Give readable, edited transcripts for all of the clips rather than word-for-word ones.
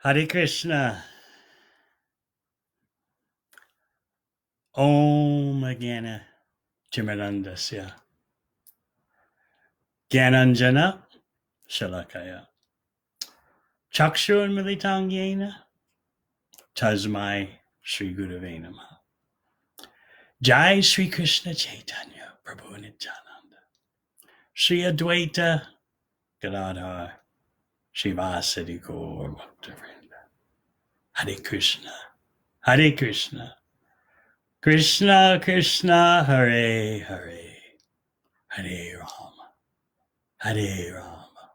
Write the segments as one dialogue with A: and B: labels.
A: Hare Krishna. Om Agana Chimarandasya Gyananjana Shalakaya Chakshur Militang Yena Tasmai Sri Gurave Namaha. Jai Sri Krishna Chaitanya Prabhu Nityananda Sri Advaita Gadadhar Shivasadi Gaur Bhaktavrinda. Hare Krishna, Hare Krishna, Krishna Krishna, Hare Hare, Hare Rama, Hare Rama,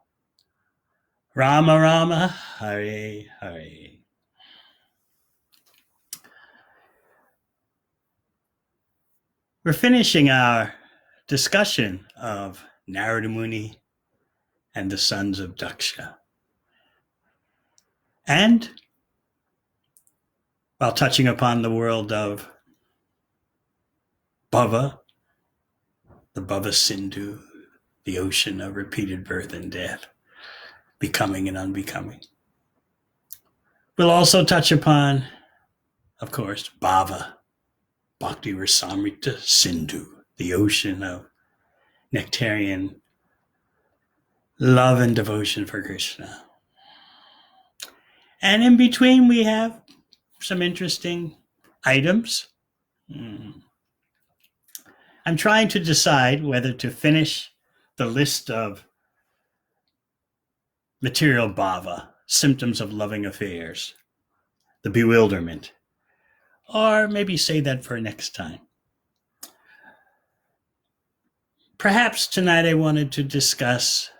A: Rama Rama, Hare Hare. We're finishing our discussion of Narada Muni and the sons of Daksha. And while touching upon the world of Bhava, the Bhava Sindhu, the ocean of repeated birth and death, becoming and unbecoming. We'll also touch upon, of course, Bhava, Bhakti Rasamrita Sindhu, the ocean of nectarian love and devotion for Krishna. And in between, we have some interesting items. I'm trying to decide whether to finish the list of material bhava, symptoms of loving affairs, the bewilderment, or maybe say that for next time. Perhaps tonight I wanted to discuss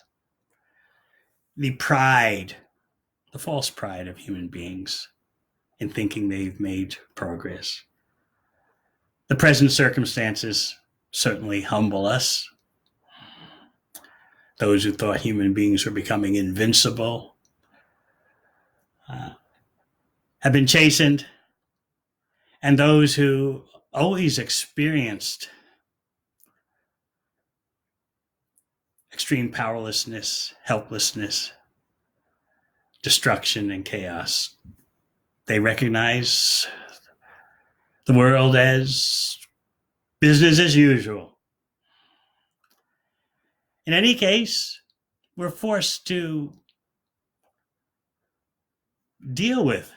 A: the pride, the false pride of human beings in thinking they've made progress. The present circumstances certainly humble us. Those who thought human beings were becoming invincible have been chastened, and those who always experienced extreme powerlessness, helplessness, destruction, and chaos, they recognize the world as business as usual. In any case, we're forced to deal with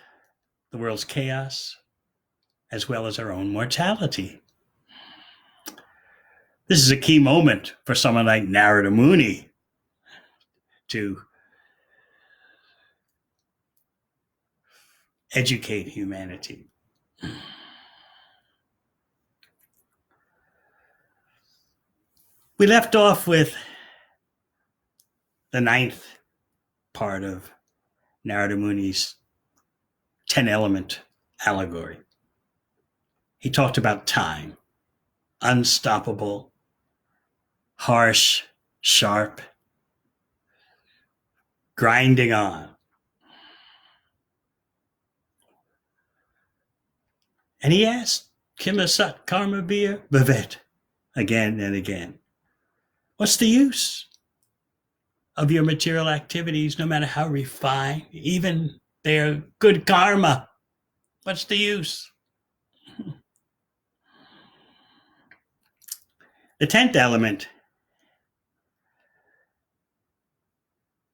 A: the world's chaos as well as our own mortality. This is a key moment for someone like Narada Muni to educate humanity. We left off with the ninth part of Narada Muni's 10-element allegory. He talked about time, unstoppable, harsh, sharp, grinding on. And he asked, Kimasat Karma Bir Bhavet, again and again. What's the use of your material activities, no matter how refined, even their good karma? What's the use? The 10th element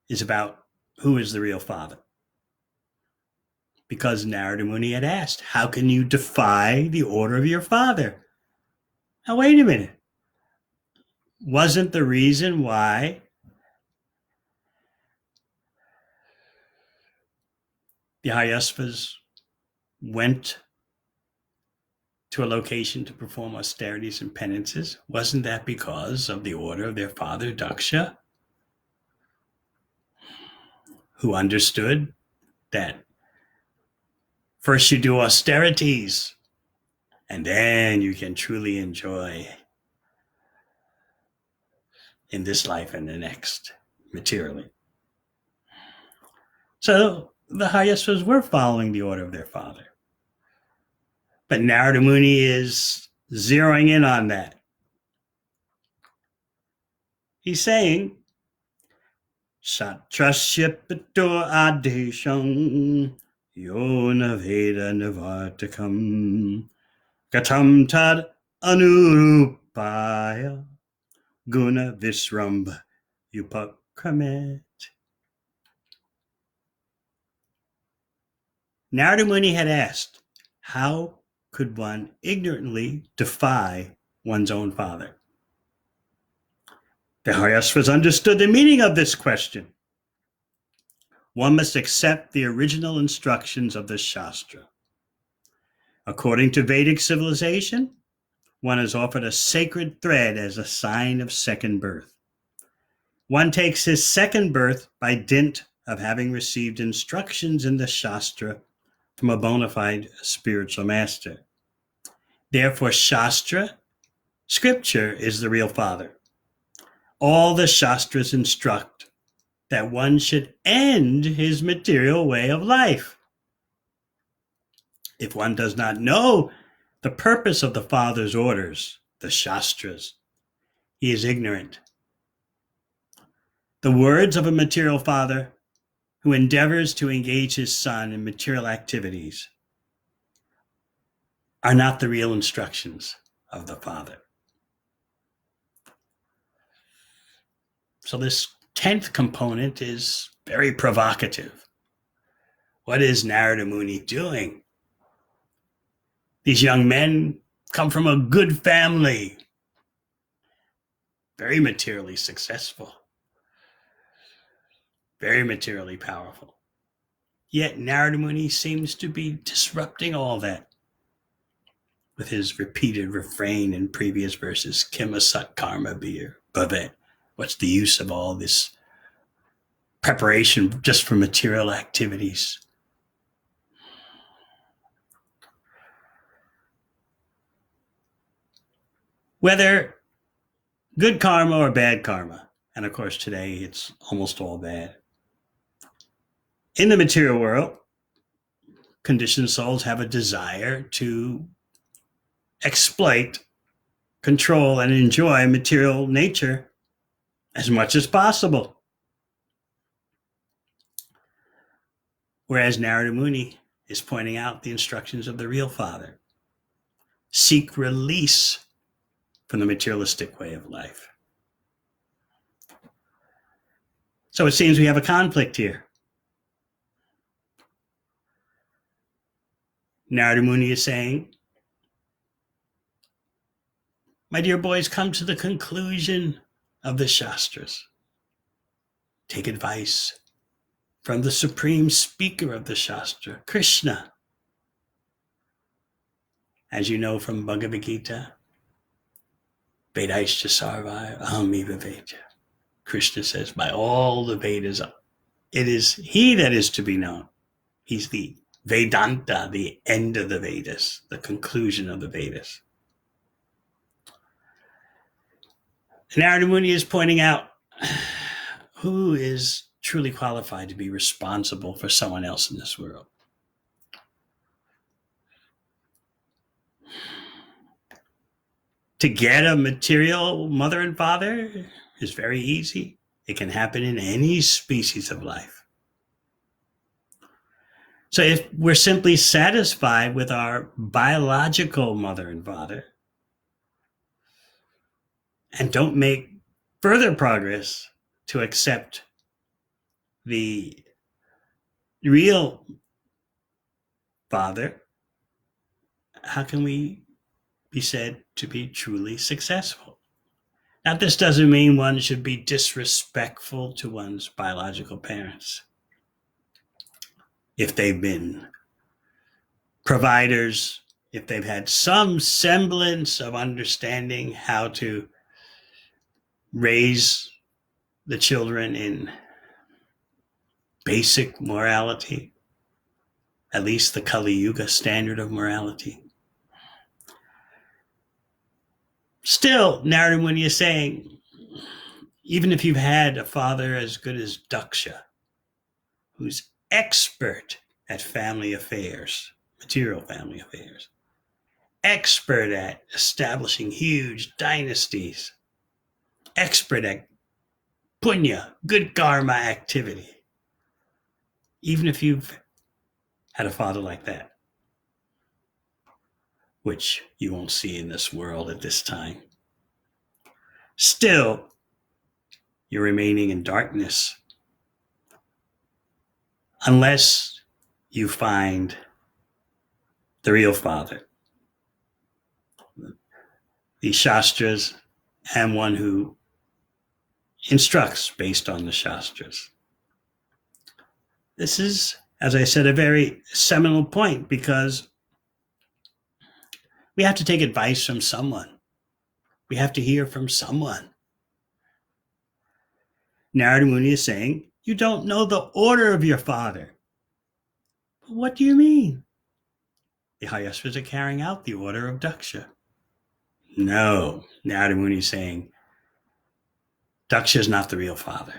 A: is about who is the real father. Because Narada Muni had asked, how can you defy the order of your father? Now, wait a minute. Wasn't the reason why the Haryasvas went to a location to perform austerities and penances? Wasn't that because of the order of their father, Daksha, who understood that first you do austerities and then you can truly enjoy in this life and the next materially? So the Haryasvas were following the order of their father. But Narada Muni is zeroing in on that. He's saying, Satrashipito adesham yona veda nivartakam katam tad anurupaya guna visramba upakramet. Narada Muni had asked, how could one ignorantly defy one's own father? The Haryasvas understood the meaning of this question. One must accept the original instructions of the Shastra. According to Vedic civilization, one is offered a sacred thread as a sign of second birth. One takes his second birth by dint of having received instructions in the Shastra from a bona fide spiritual master. Therefore, Shastra, scripture, is the real father. All the Shastras instruct that one should end his material way of life. If one does not know the purpose of the Father's orders, the Shastras, he is ignorant. The words of a material father who endeavors to engage his son in material activities are not the real instructions of the Father. So this 10th component is very provocative. What is Narada Muni doing? These young men come from a good family, very materially successful, very materially powerful. Yet Narada Muni seems to be disrupting all that with his repeated refrain in previous verses, Kima Sat Karma Bhavet. What's the use of all this preparation just for material activities? Whether good karma or bad karma, and of course today it's almost all bad. In the material world, conditioned souls have a desire to exploit, control, and enjoy material nature as much as possible. Whereas Narada Muni is pointing out the instructions of the real Father. Seek release from the materialistic way of life. So it seems we have a conflict here. Narada Muni is saying, my dear boys, come to the conclusion of the Shastras. Take advice from the supreme speaker of the Shastra, Krishna. As you know from Bhagavad Gita, Vedaischa Sarvaya Ahamiva Veda. Krishna says, by all the Vedas, it is he that is to be known. He's the Vedanta, the end of the Vedas, the conclusion of the Vedas. Narada Muni is pointing out who is truly qualified to be responsible for someone else in this world. To get a material mother and father is very easy. It can happen in any species of life. So if we're simply satisfied with our biological mother and father and don't make further progress to accept the real Father, how can we be said to be truly successful? Now, this doesn't mean one should be disrespectful to one's biological parents. If they've been providers, if they've had some semblance of understanding how to raise the children in basic morality, at least the Kali Yuga standard of morality. Still, Narada Muni is saying, even if you've had a father as good as Daksha, who's expert at family affairs, material family affairs, expert at establishing huge dynasties, expert at punya, good karma activity. Even if you've had a father like that, which you won't see in this world at this time, still you're remaining in darkness unless you find the real Father, the Shastras, and one who instructs based on the Shastras. This is, as I said, a very seminal point because we have to take advice from someone. We have to hear from someone. Narada Muni is saying, you don't know the order of your father. What do you mean? The Hayasvas are carrying out the order of Daksha. No, Narada Muni is saying, Daksha is not the real father.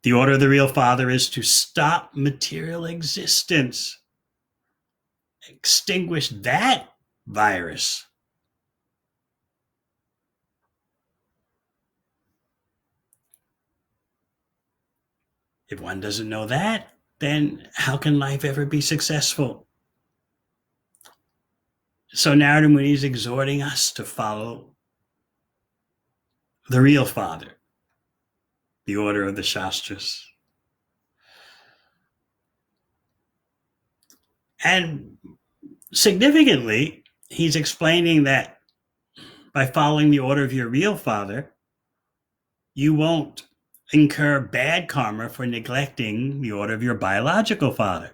A: The order of the real father is to stop material existence, extinguish that virus. If one doesn't know that, then how can life ever be successful? So Narada Muni is exhorting us to follow the real Father, the order of the Shastras. And significantly, he's explaining that by following the order of your real Father, you won't incur bad karma for neglecting the order of your biological father.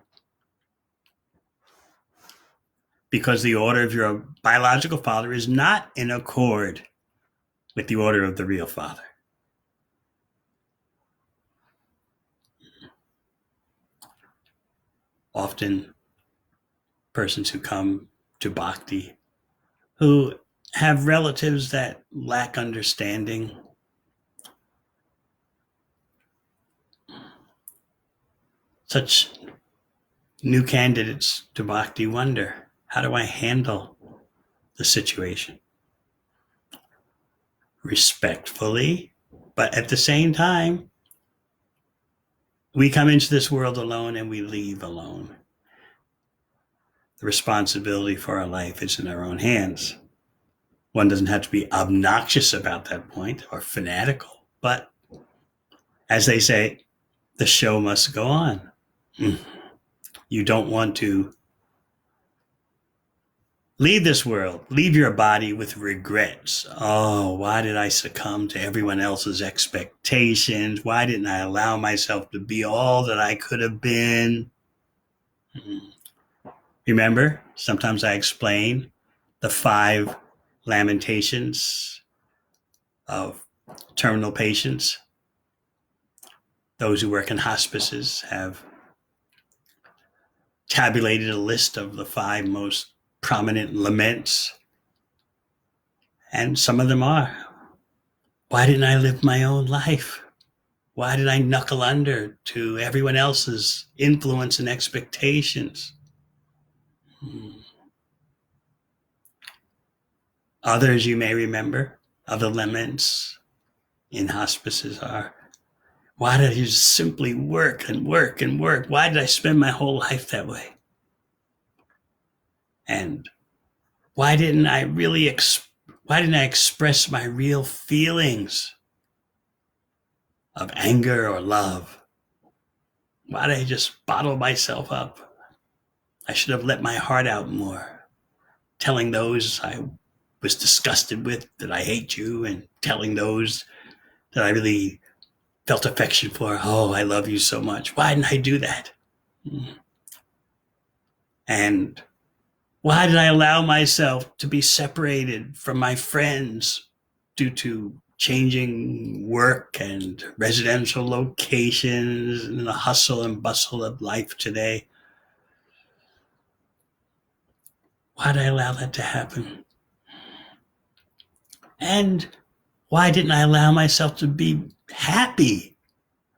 A: Because the order of your biological father is not in accord with the order of the real Father. Often, persons who come to bhakti who have relatives that lack understanding, such new candidates to bhakti wonder, how do I handle the situation? Respectfully, but at the same time, we come into this world alone and we leave alone. The responsibility for our life is in our own hands. One doesn't have to be obnoxious about that point or fanatical, but as they say, the show must go on. You don't want to leave this world, leave your body with regrets. Oh, why did I succumb to everyone else's expectations? Why didn't I allow myself to be all that I could have been? Remember, sometimes I explain the 5 Lamentations of terminal patients. Those who work in hospices have tabulated a list of the 5 most prominent laments. And some of them are, why didn't I live my own life? Why did I knuckle under to everyone else's influence and expectations? Others you may remember, other laments in hospices are, why did I just simply work and work and work? Why did I spend my whole life that way? And why didn't I express my real feelings of anger or love? Why did I just bottle myself up? I should have let my heart out more, telling those I was disgusted with that I hate you, and telling those that I really felt affection for, oh, I love you so much. Why didn't I do that? And why did I allow myself to be separated from my friends due to changing work and residential locations and the hustle and bustle of life today? Why did I allow that to happen? And why didn't I allow myself to be happy?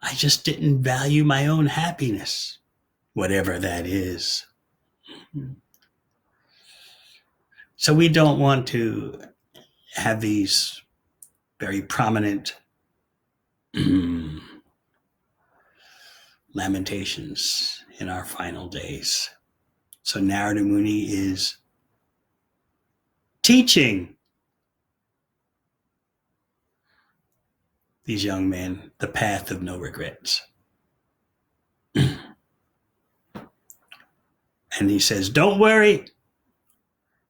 A: I just didn't value my own happiness, whatever that is. So we don't want to have these very prominent Lamentations in our final days. So Narada Muni is teaching these young men the path of no regrets. And he says, don't worry,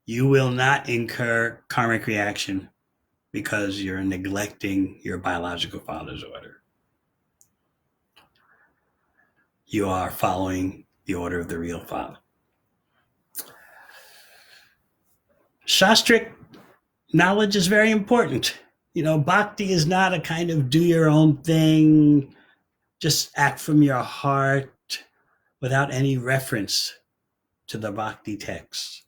A: you will not incur karmic reaction because you're neglecting your biological father's order. You are following the order of the real father. Shastric knowledge is very important. Bhakti is not a kind of do your own thing, just act from your heart without any reference to the bhakti text.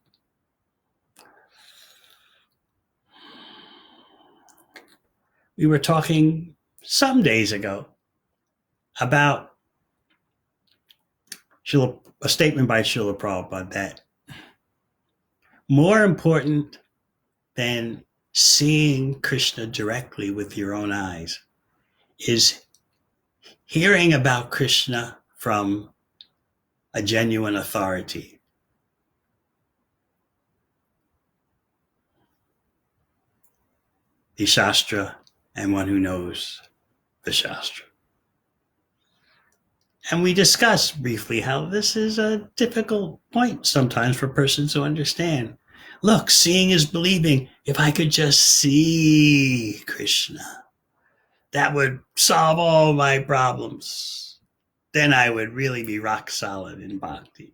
A: We were talking some days ago about a statement by Srila Prabhupada that more important than seeing Krishna directly with your own eyes is hearing about Krishna from a genuine authority. The Shastra and one who knows the Shastra. And we discussed briefly how this is a difficult point sometimes for persons to understand. Look, seeing is believing. If I could just see Krishna, that would solve all my problems. Then I would really be rock solid in bhakti.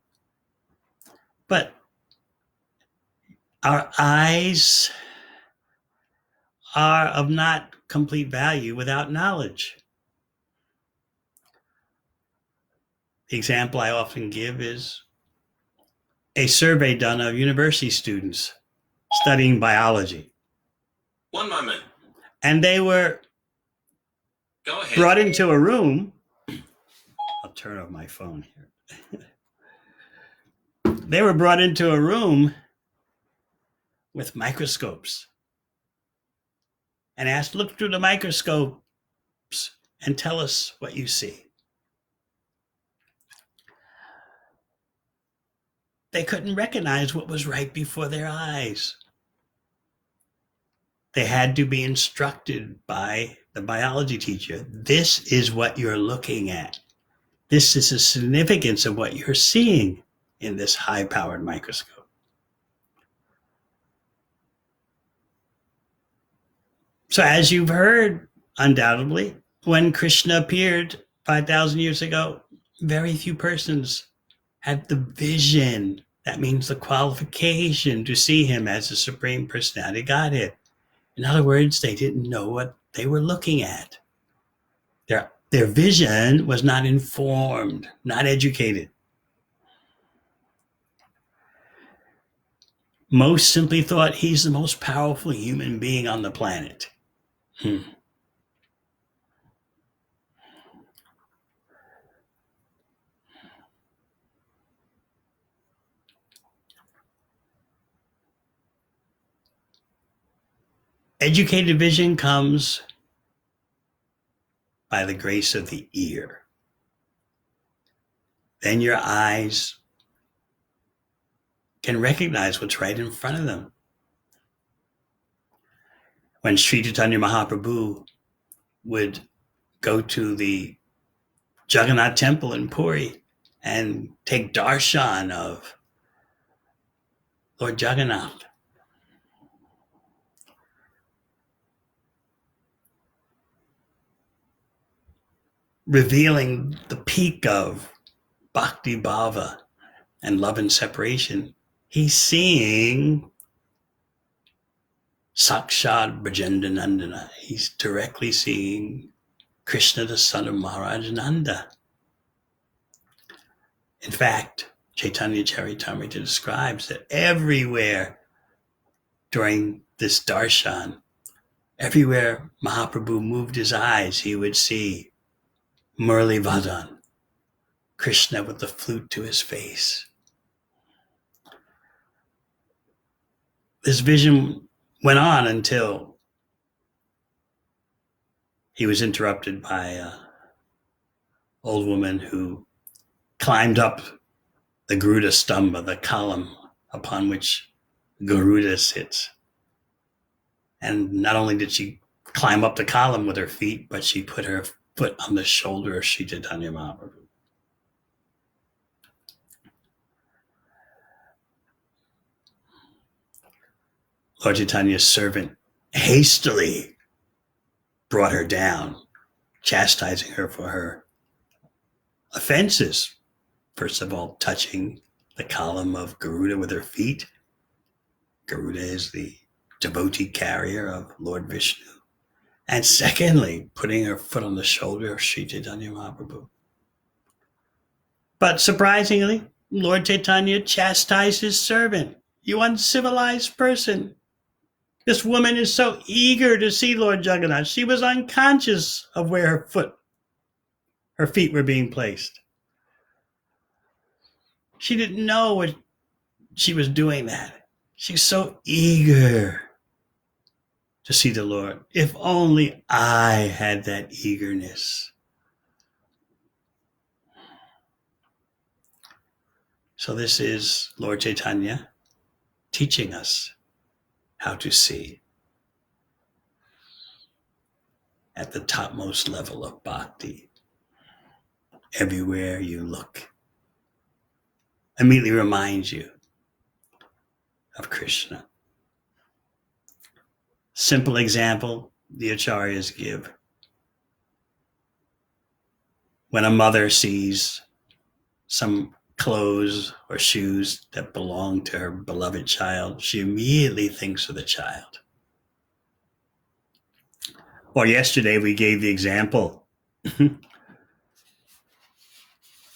A: But our eyes are of not complete value without knowledge. The example I often give is a survey done of university students studying biology.
B: One moment.
A: And they were brought into a room. I'll turn off my phone here. They were brought into a room with microscopes and asked, look through the microscopes and tell us what you see. They couldn't recognize what was right before their eyes. They had to be instructed by the biology teacher. This is what you're looking at. This is the significance of what you're seeing in this high-powered microscope. So as you've heard, undoubtedly, when Krishna appeared 5,000 years ago, very few persons had the vision. That means the qualification to see him as the Supreme Personality of Godhead. In other words, they didn't know what they were looking at. Their vision was not informed, not educated. Most simply thought he's the most powerful human being on the planet. Educated vision comes by the grace of the ear. Then your eyes can recognize what's right in front of them. When Sri Chaitanya Mahaprabhu would go to the Jagannath temple in Puri and take darshan of Lord Jagannath, revealing the peak of Bhakti Bhava and love and separation, he's seeing Sakshat Brajendra Nandana. He's directly seeing Krishna, the son of Maharaj Nanda. In fact, Chaitanya Charitamrita describes that everywhere during this darshan, everywhere Mahaprabhu moved his eyes, he would see Murli Vadan, Krishna with the flute to his face. This vision went on until he was interrupted by an old woman who climbed up the Garuda Stamba, the column upon which Garuda sits. And not only did she climb up the column with her feet, but she put her foot on the shoulder of Sri Chaitanya Mahaprabhu. Lord Chaitanya's servant hastily brought her down, chastising her for her offenses. First of all, touching the column of Garuda with her feet. Garuda is the devotee carrier of Lord Vishnu. And secondly, putting her foot on the shoulder of Sri Chaitanya Mahaprabhu. But surprisingly, Lord Chaitanya chastised his servant. You uncivilized person. This woman is so eager to see Lord Jagannath. She was unconscious of where her feet were being placed. She didn't know what she was doing that. She's so eager to see the Lord. If only I had that eagerness. So this is Lord Chaitanya teaching us how to see at the topmost level of bhakti. Everywhere you look, immediately reminds you of Krishna. Simple example the acharyas give. When a mother sees some clothes or shoes that belong to her beloved child, she immediately thinks of the child. Or yesterday we gave the example.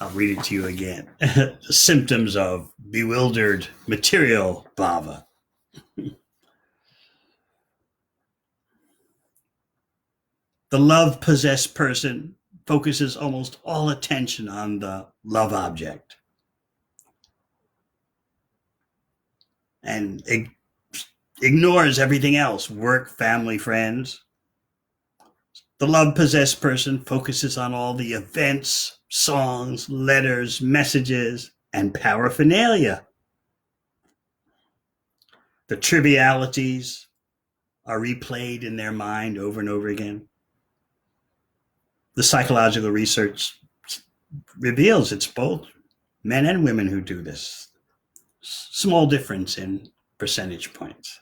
A: I'll read it to you again. The symptoms of bewildered material bhava. The love-possessed person focuses almost all attention on the love object and ignores everything else, work, family, friends. The love-possessed person focuses on all the events, songs, letters, messages, and paraphernalia. The trivialities are replayed in their mind over and over again. The psychological research reveals it's both men and women who do this. Small difference in percentage points.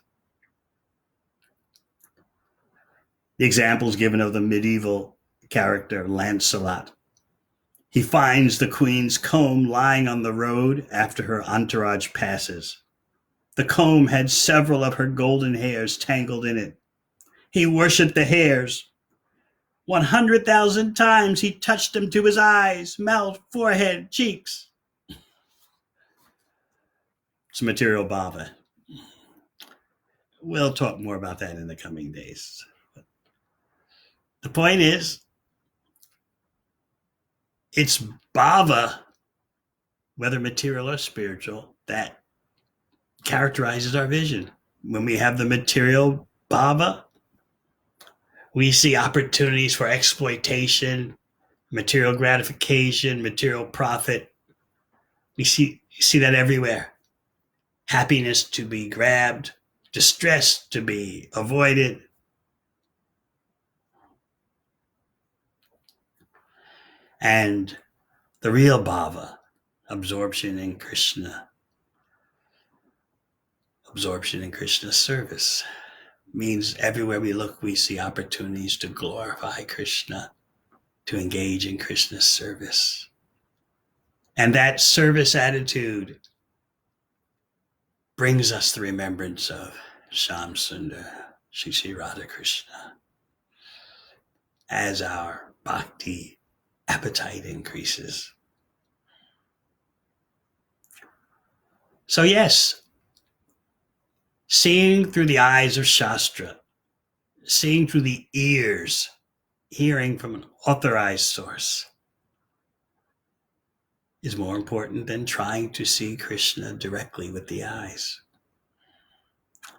A: The examples given of the medieval character Lancelot. He finds the queen's comb lying on the road after her entourage passes. The comb had several of her golden hairs tangled in it. He worshipped the hairs. 100,000 times he touched them to his eyes, mouth, forehead, cheeks. It's material bhava. We'll talk more about that in the coming days. The point is, it's bhava, whether material or spiritual, that characterizes our vision. When we have the material bhava, we see opportunities for exploitation, material gratification, material profit. You see that everywhere. Happiness to be grabbed, distress to be avoided. And the real bhava, absorption in Krishna, absorption in Krishna's service, means everywhere we look, we see opportunities to glorify Krishna, to engage in Krishna's service. And that service attitude brings us the remembrance of Shyam Sundar, Shri Shri Radha Krishna, as our bhakti appetite increases. So yes, seeing through the eyes of Shastra, seeing through the ears, hearing from an authorized source, is more important than trying to see Krishna directly with the eyes.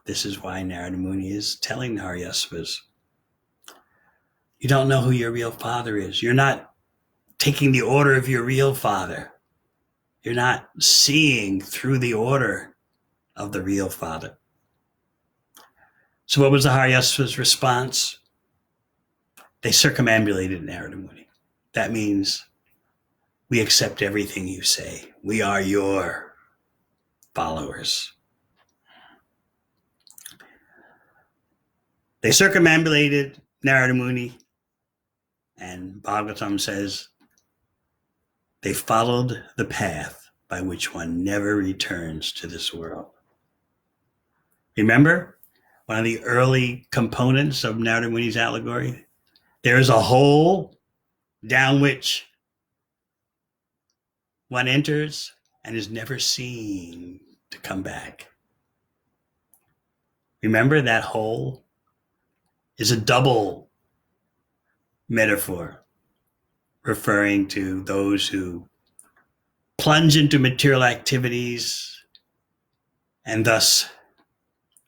A: This is why Narada Muni is telling the Haryasvas, You don't know who your real father is. You're not taking the order of your real father. You're not seeing through the order of the real father. So what was the Haryasva's response? They circumambulated Narada Muni. That means we accept everything you say. We are your followers. They circumambulated Narada Muni, and Bhagavatam says they followed the path by which one never returns to this world. Remember, one of the early components of Narada Muni's allegory? There is a hole down which one enters and is never seen to come back. Remember, that hole is a double metaphor referring to those who plunge into material activities and thus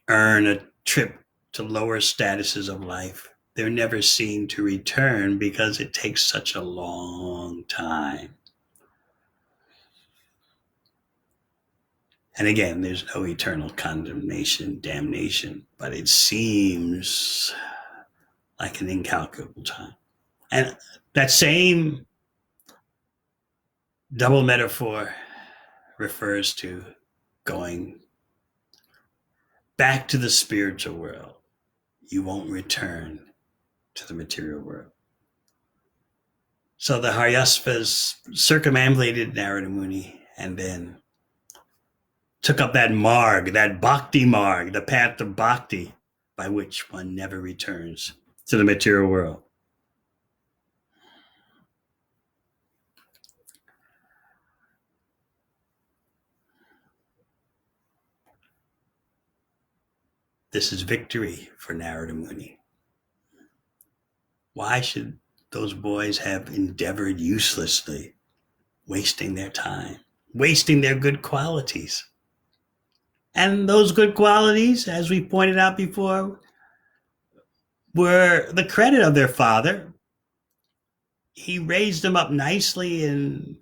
A: earn a trip to lower statuses of life. They're never seen to return because it takes such a long time. And again, there's no eternal condemnation, damnation, but it seems like an incalculable time. And that same double metaphor refers to going back to the spiritual world. You won't return to the material world. So the Haryasvas circumambulated Narada Muni and then took up that marg, that bhakti marg, the path of bhakti, by which one never returns to the material world. This is victory for Narada Muni. Why should those boys have endeavored uselessly, wasting their time, wasting their good qualities? And those good qualities, as we pointed out before, were the credit of their father. He raised them up nicely in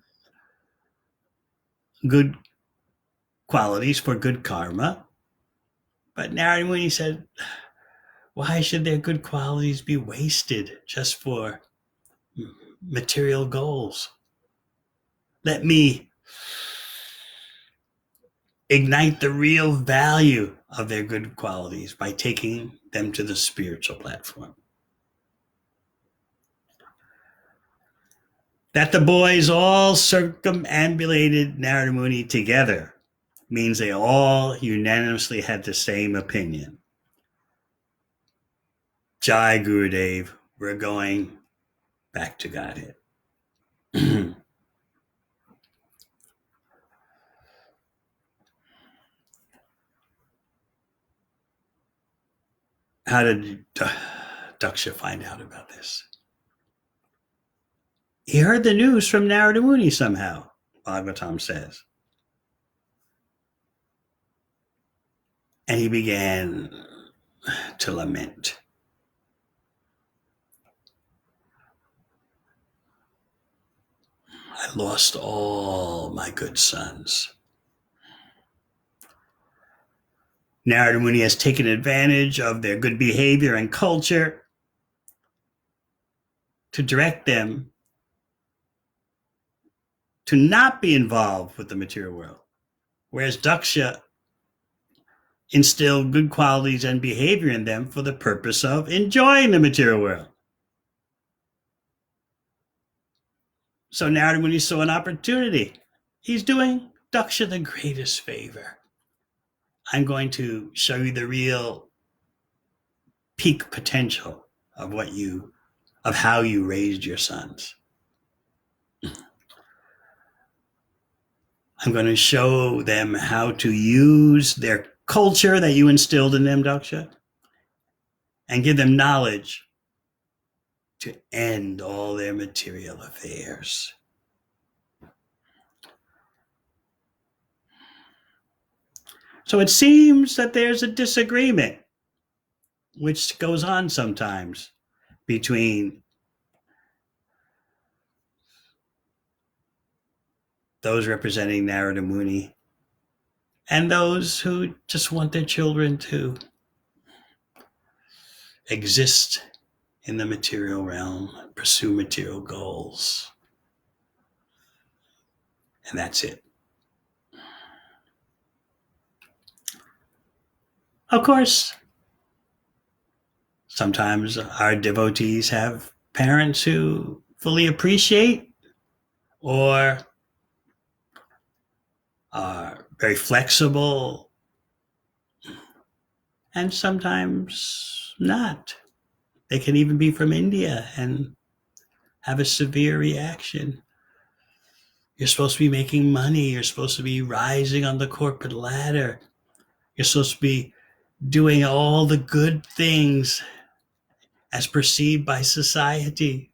A: good qualities for good karma. But Narada Muni said, why should their good qualities be wasted just for material goals? Let me ignite the real value of their good qualities by taking them to the spiritual platform. That the boys all circumambulated Narada Muni together means they all unanimously had the same opinion. Jai Gurudev, we're going back to Godhead. How did Daksha find out about this? He heard the news from Narada Muni somehow, Bhagavatam says. And he began to lament. I lost all my good sons. Narada Muni has taken advantage of their good behavior and culture to direct them to not be involved with the material world. Whereas Daksha instilled good qualities and behavior in them for the purpose of enjoying the material world. So Narada Muni saw an opportunity. He's doing Daksha the greatest favor. I'm going to show you the real peak potential of how you raised your sons. I'm going to show them how to use their culture that you instilled in them, Daksha, and give them knowledge to end all their material affairs. So it seems that there's a disagreement, which goes on sometimes, between those representing Narada Muni and those who just want their children to exist in the material realm, pursue material goals. And that's it. Of course, sometimes our devotees have parents who fully appreciate or are very flexible, and sometimes not. They can even be from India and have a severe reaction. You're supposed to be making money. You're supposed to be rising on the corporate ladder. You're supposed to be doing all the good things as perceived by society.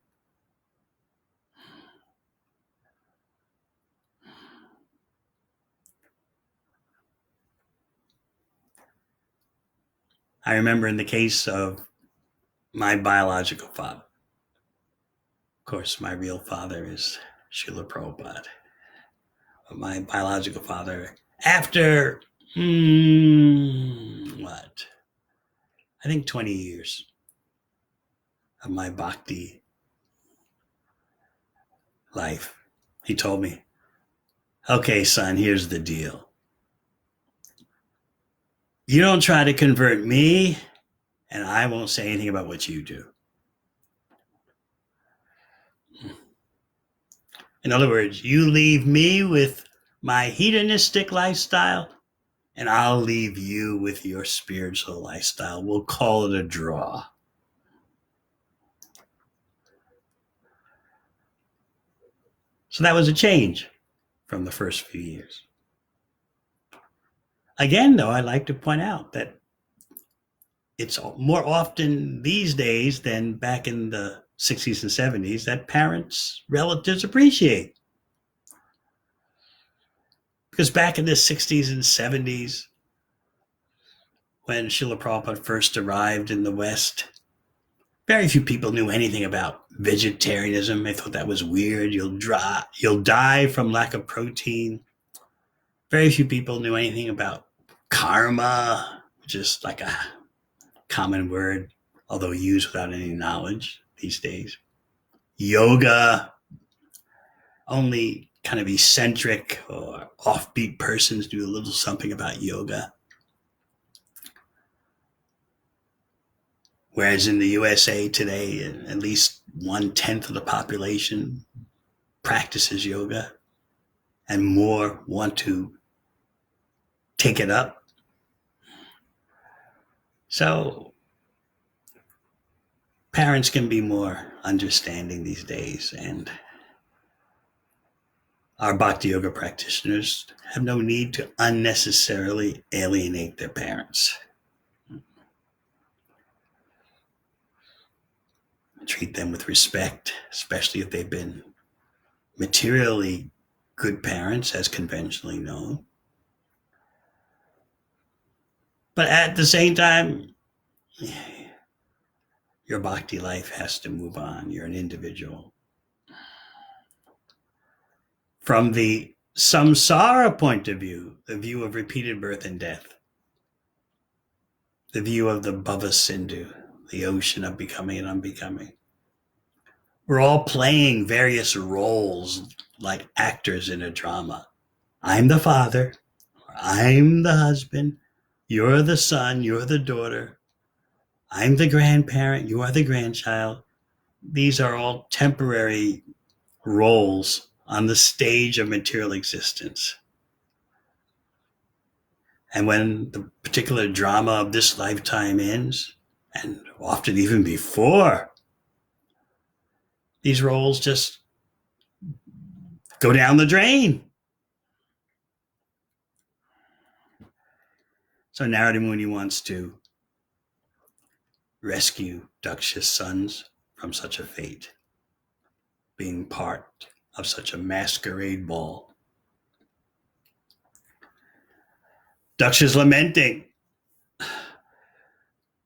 A: I remember in the case of my biological father, of course, my real father is Srila Prabhupada. But my biological father, after, what? I think 20 years of my bhakti life, he told me, okay, son, here's the deal. You don't try to convert me, and I won't say anything about what you do. In other words, you leave me with my hedonistic lifestyle, and I'll leave you with your spiritual lifestyle. We'll call it a draw. So that was a change from the first few years. Again, though, I'd like to point out that it's more often these days than back in the 60s and 70s that parents, relatives appreciate. Because back in the 60s and 70s, when Srila Prabhupada first arrived in the West, very few people knew anything about vegetarianism. They thought that was weird. You'll die from lack of protein. Very few people knew anything about karma, which is like a common word, although used without any knowledge these days. Yoga, only kind of eccentric or offbeat persons do a little something about yoga. Whereas in the USA today, at least 1/10 of the population practices yoga, and more want to take it up. So parents can be more understanding these days, and our bhakti yoga practitioners have no need to unnecessarily alienate their parents. Treat them with respect, especially if they've been materially good parents, as conventionally known. But at the same time, your bhakti life has to move on. You're an individual. From the samsara point of view, the view of repeated birth and death, the view of the bhava sindhu, the ocean of becoming and unbecoming, we're all playing various roles like actors in a drama. I'm the father, I'm the husband, you're the son, you're the daughter, I'm the grandparent, you are the grandchild. These are all temporary roles on the stage of material existence. And when the particular drama of this lifetime ends, and often even before, these roles just go down the drain. So Narada Muni wants to rescue Daksha's sons from such a fate, being part of such a masquerade ball. Daksha's lamenting.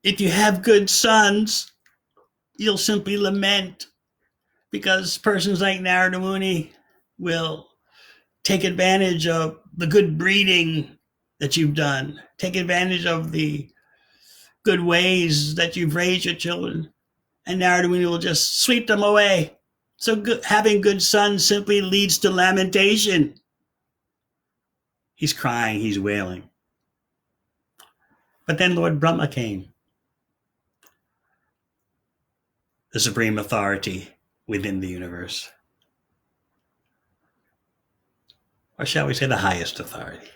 A: If you have good sons, you'll simply lament because persons like Narada Muni will take advantage of the good breeding that you've done, take advantage of the good ways that you've raised your children, and Narada Muni will just sweep them away. So having good sons simply leads to lamentation. He's crying, he's wailing. But then Lord Brahma came, the supreme authority within the universe. Or shall we say the highest authority.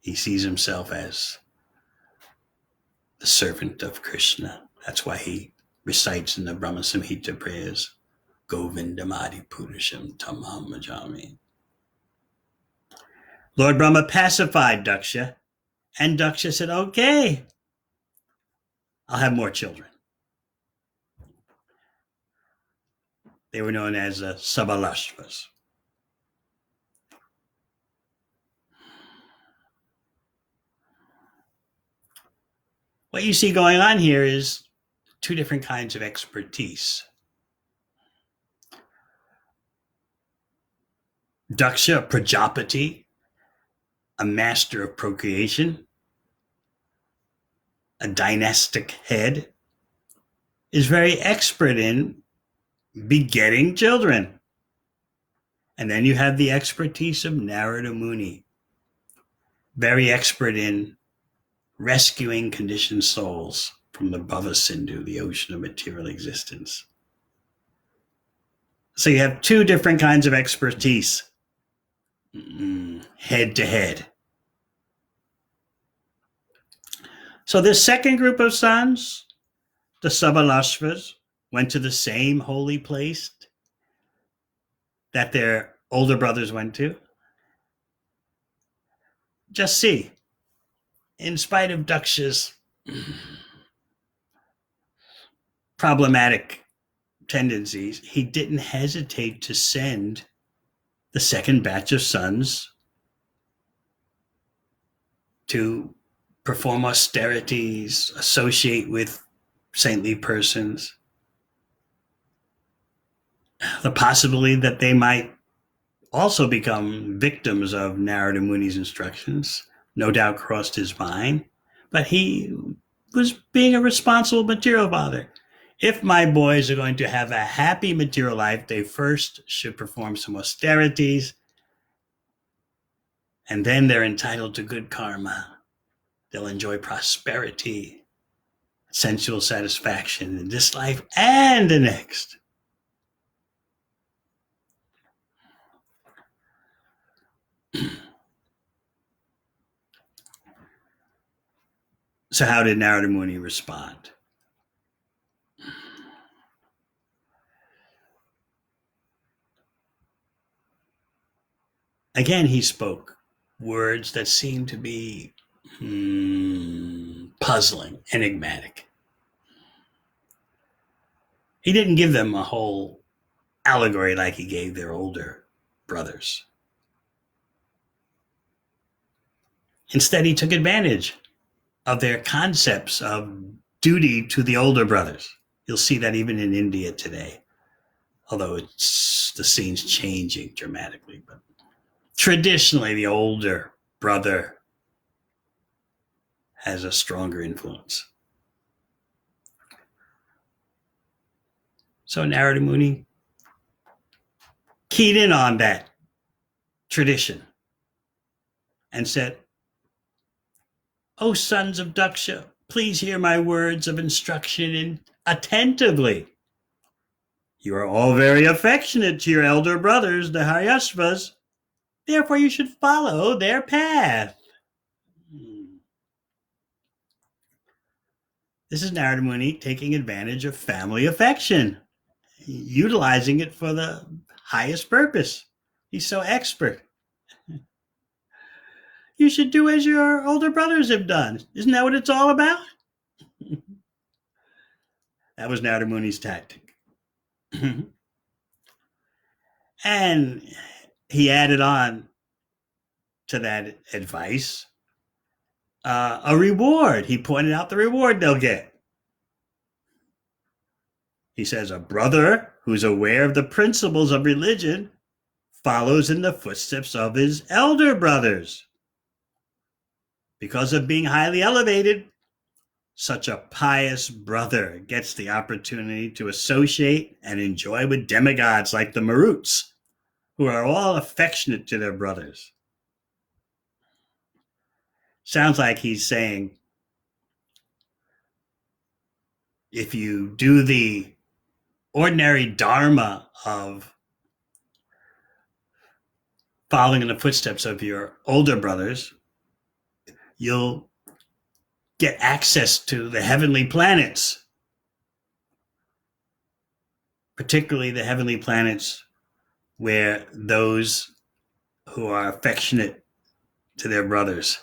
A: He sees himself as the servant of Krishna. That's why he recites in the Brahma Samhita prayers, Govindamadi Purusham Tamam Majami. Lord Brahma pacified Daksha, and Daksha said, okay, I'll have more children. They were known as the Sabalashvas. What you see going on here is two different kinds of expertise. Daksha Prajapati, a master of procreation, a dynastic head, is very expert in begetting children. And then you have the expertise of Narada Muni, very expert in rescuing conditioned souls from the Bhava Sindhu, the ocean of material existence. So you have two different kinds of expertise, head to head. So this second group of sons, the Sabalashvas, went to the same holy place that their older brothers went to. Just see, in spite of Daksha's problematic tendencies, he didn't hesitate to send the second batch of sons to perform austerities, associate with saintly persons. The possibility that they might also become victims of Narada Muni's instructions no doubt crossed his mind, but he was being a responsible material father. If my boys are going to have a happy material life, they first should perform some austerities, and then they're entitled to good karma. They'll enjoy prosperity, sensual satisfaction in this life and the next. So how did Narada Muni respond? Again, he spoke words that seemed to be puzzling, enigmatic. He didn't give them a whole allegory like he gave their older brothers. Instead, he took advantage of their concepts of duty to the older brothers. You'll see that even in India today, although the scene's changing dramatically. But traditionally, the older brother has a stronger influence. So Narada Muni keyed in on that tradition and said, "O sons of Daksha, please hear my words of instruction attentively. You are all very affectionate to your elder brothers, the Haryashvas. Therefore, you should follow their path." This is Narada Muni taking advantage of family affection, utilizing it for the highest purpose. He's so expert. You should do as your older brothers have done. Isn't that what it's all about? That was Narada Muni's tactic. And he added on to that advice a reward. He pointed out the reward they'll get. He says, a brother who's aware of the principles of religion follows in the footsteps of his elder brothers. Because of being highly elevated, such a pious brother gets the opportunity to associate and enjoy with demigods like the Maruts, who are all affectionate to their brothers. Sounds like he's saying, if you do the ordinary dharma of following in the footsteps of your older brothers, you'll get access to the heavenly planets, particularly the heavenly planets where those who are affectionate to their brothers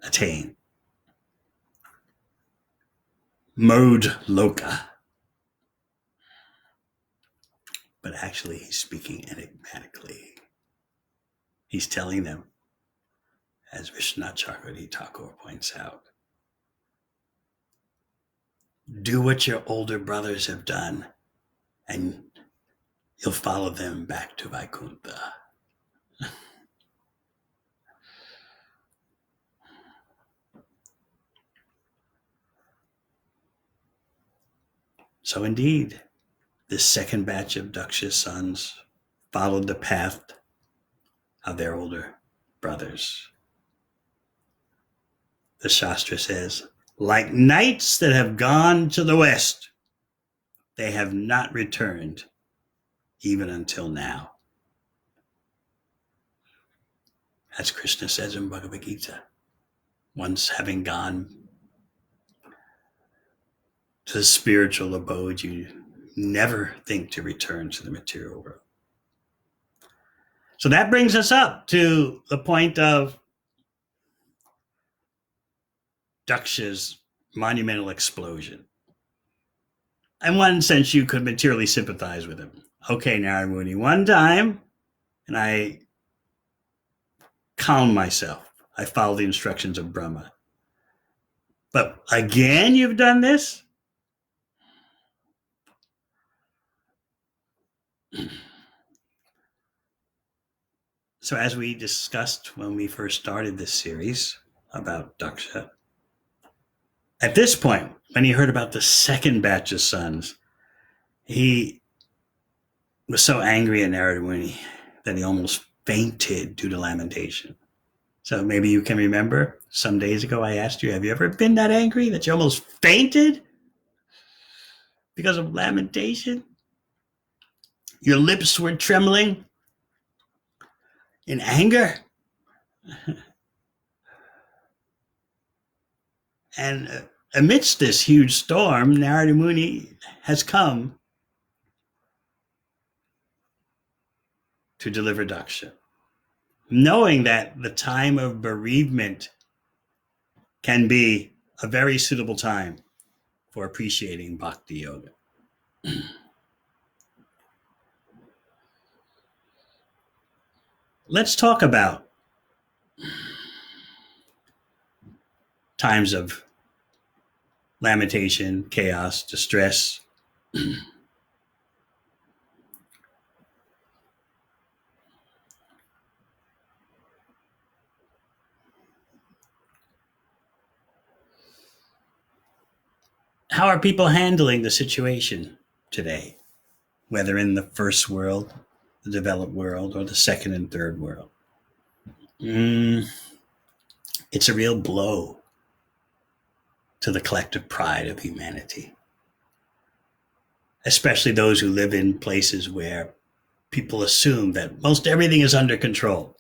A: attain. Mode Loka. But actually, he's speaking enigmatically. He's telling them, as Vishwanath Chakravarti Thakur points out, do what your older brothers have done, and you'll follow them back to Vaikuntha. So indeed, this second batch of Daksha's sons followed the path of their older brothers. The Shastra says, like knights that have gone to the west, they have not returned even until now. As Krishna says in Bhagavad Gita, once having gone to the spiritual abode, you never think to return to the material world. So that brings us up to the point of Daksha's monumental explosion. In one sense, you could materially sympathize with him. Okay, Narada Muni, one time, and I calmed myself. I followed the instructions of Brahma. But again, you've done this? So as we discussed when we first started this series about Daksha, at this point, when he heard about the second batch of sons, he was so angry at Narada Muni that he almost fainted due to lamentation. So maybe you can remember some days ago I asked you, have you ever been that angry that you almost fainted because of lamentation? Your lips were trembling in anger. And amidst this huge storm, Narada Muni has come to deliver Daksha, knowing that the time of bereavement can be a very suitable time for appreciating bhakti yoga. Let's talk about times of lamentation, chaos, distress. How are people handling the situation today, whether in the first world, the developed world, or the second and third world? It's a real blow to the collective pride of humanity, especially those who live in places where people assume that most everything is under control.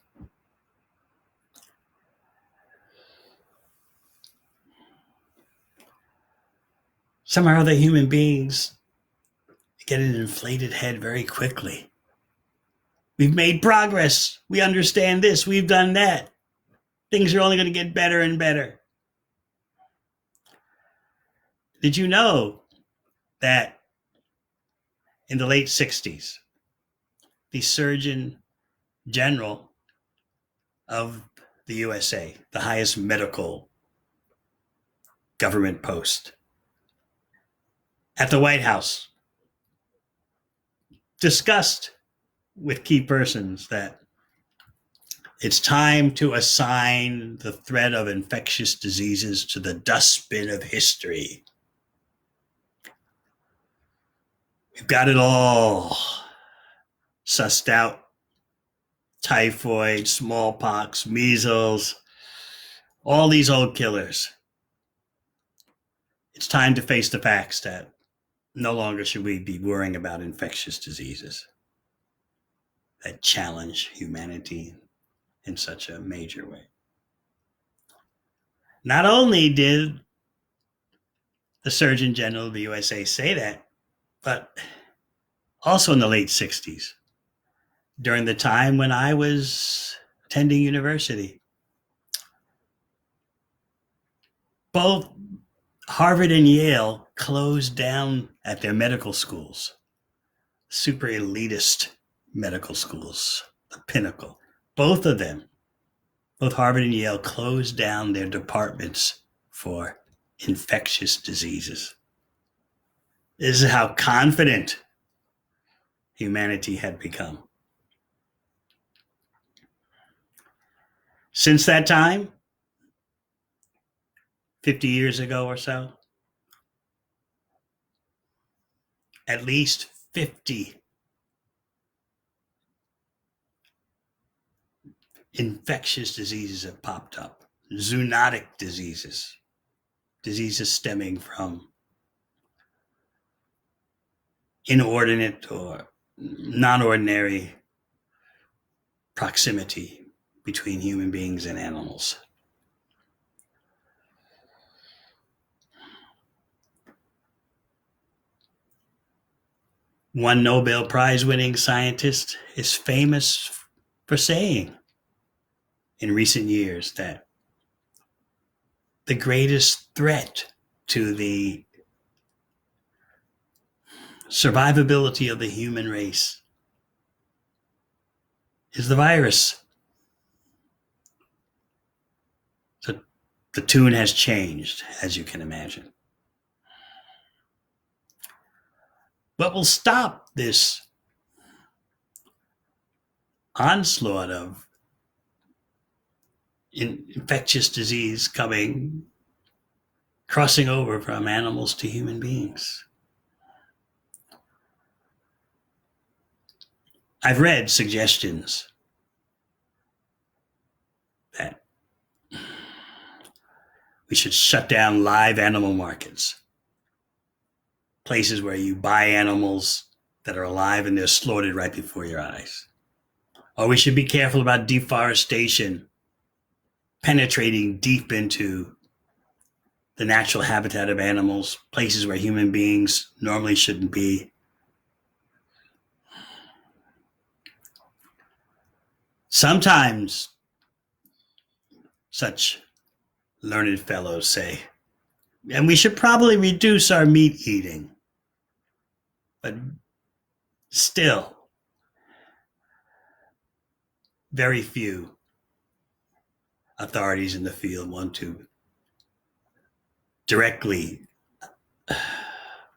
A: Somehow the human beings get an inflated head very quickly. We've made progress. We understand this. We've done that. Things are only going to get better and better. Did you know that in the late 60s, the Surgeon General of the USA, the highest medical government post, at the White House discussed with key persons that it's time to assign the threat of infectious diseases to the dustbin of history. We've got it all sussed out. Typhoid, smallpox, measles, all these old killers. It's time to face the facts that no longer should we be worrying about infectious diseases that challenge humanity in such a major way. Not only did the Surgeon General of the USA say that, but also in the late 60s, during the time when I was attending university, both Harvard and Yale closed down at their medical schools, super elitist medical schools, the pinnacle. Both of them, both Harvard and Yale, closed down their departments for infectious diseases. This is how confident humanity had become. Since that time, 50 years ago or so, at least 50 infectious diseases have popped up. Zoonotic diseases, diseases stemming from inordinate or non-ordinary proximity between human beings and animals. One Nobel Prize winning scientist is famous for saying in recent years that the greatest threat to the survivability of the human race is the virus. So the tune has changed, as you can imagine. What will stop this onslaught of infectious disease crossing over from animals to human beings? I've read suggestions that we should shut down live animal markets, places where you buy animals that are alive and they're slaughtered right before your eyes. Or we should be careful about deforestation penetrating deep into the natural habitat of animals, places where human beings normally shouldn't be. Sometimes such learned fellows say, and we should probably reduce our meat eating. But still, very few authorities in the field want to directly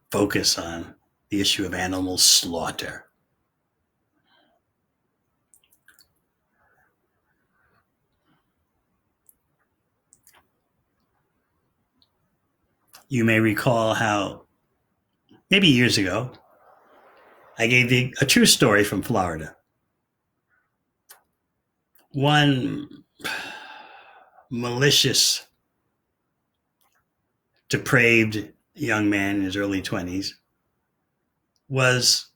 A: focus on the issue of animal slaughter. You may recall how maybe years ago, I gave a true story from Florida. One malicious, depraved young man in his early 20s was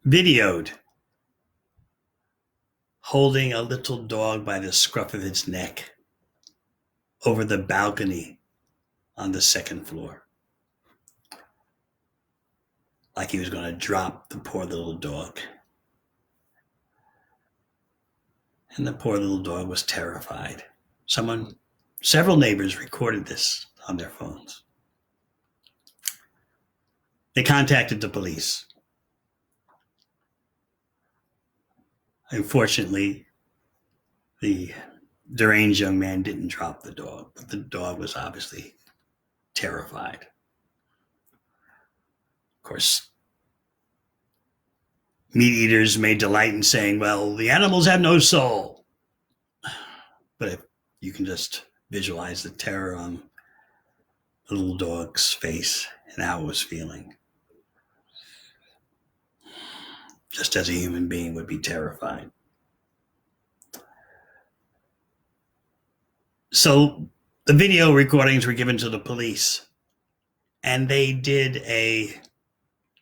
A: videoed holding a little dog by the scruff of its neck over the balcony on the second floor, like he was going to drop the poor little dog. And the poor little dog was terrified. Several neighbors recorded this on their phones. They contacted the police. Unfortunately, the deranged young man didn't drop the dog, but the dog was obviously terrified. Of course, meat eaters may delight in saying, well, the animals have no soul. But if you can just visualize the terror on the little dog's face and how it was feeling, just as a human being would be terrified. So the video recordings were given to the police, and they did a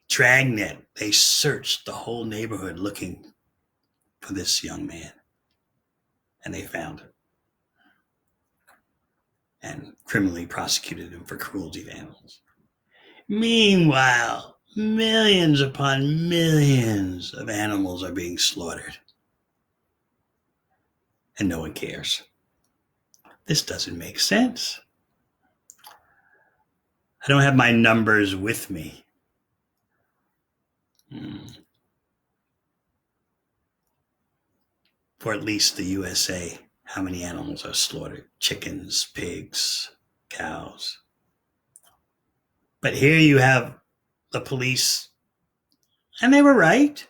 A: dragnet. They searched the whole neighborhood looking for this young man, and they found him and criminally prosecuted him for cruelty to animals. Meanwhile, millions upon millions of animals are being slaughtered, and no one cares. This doesn't make sense. I don't have my numbers with me. For at least the USA, how many animals are slaughtered? Chickens, pigs, cows. But here you have the police, and they were right,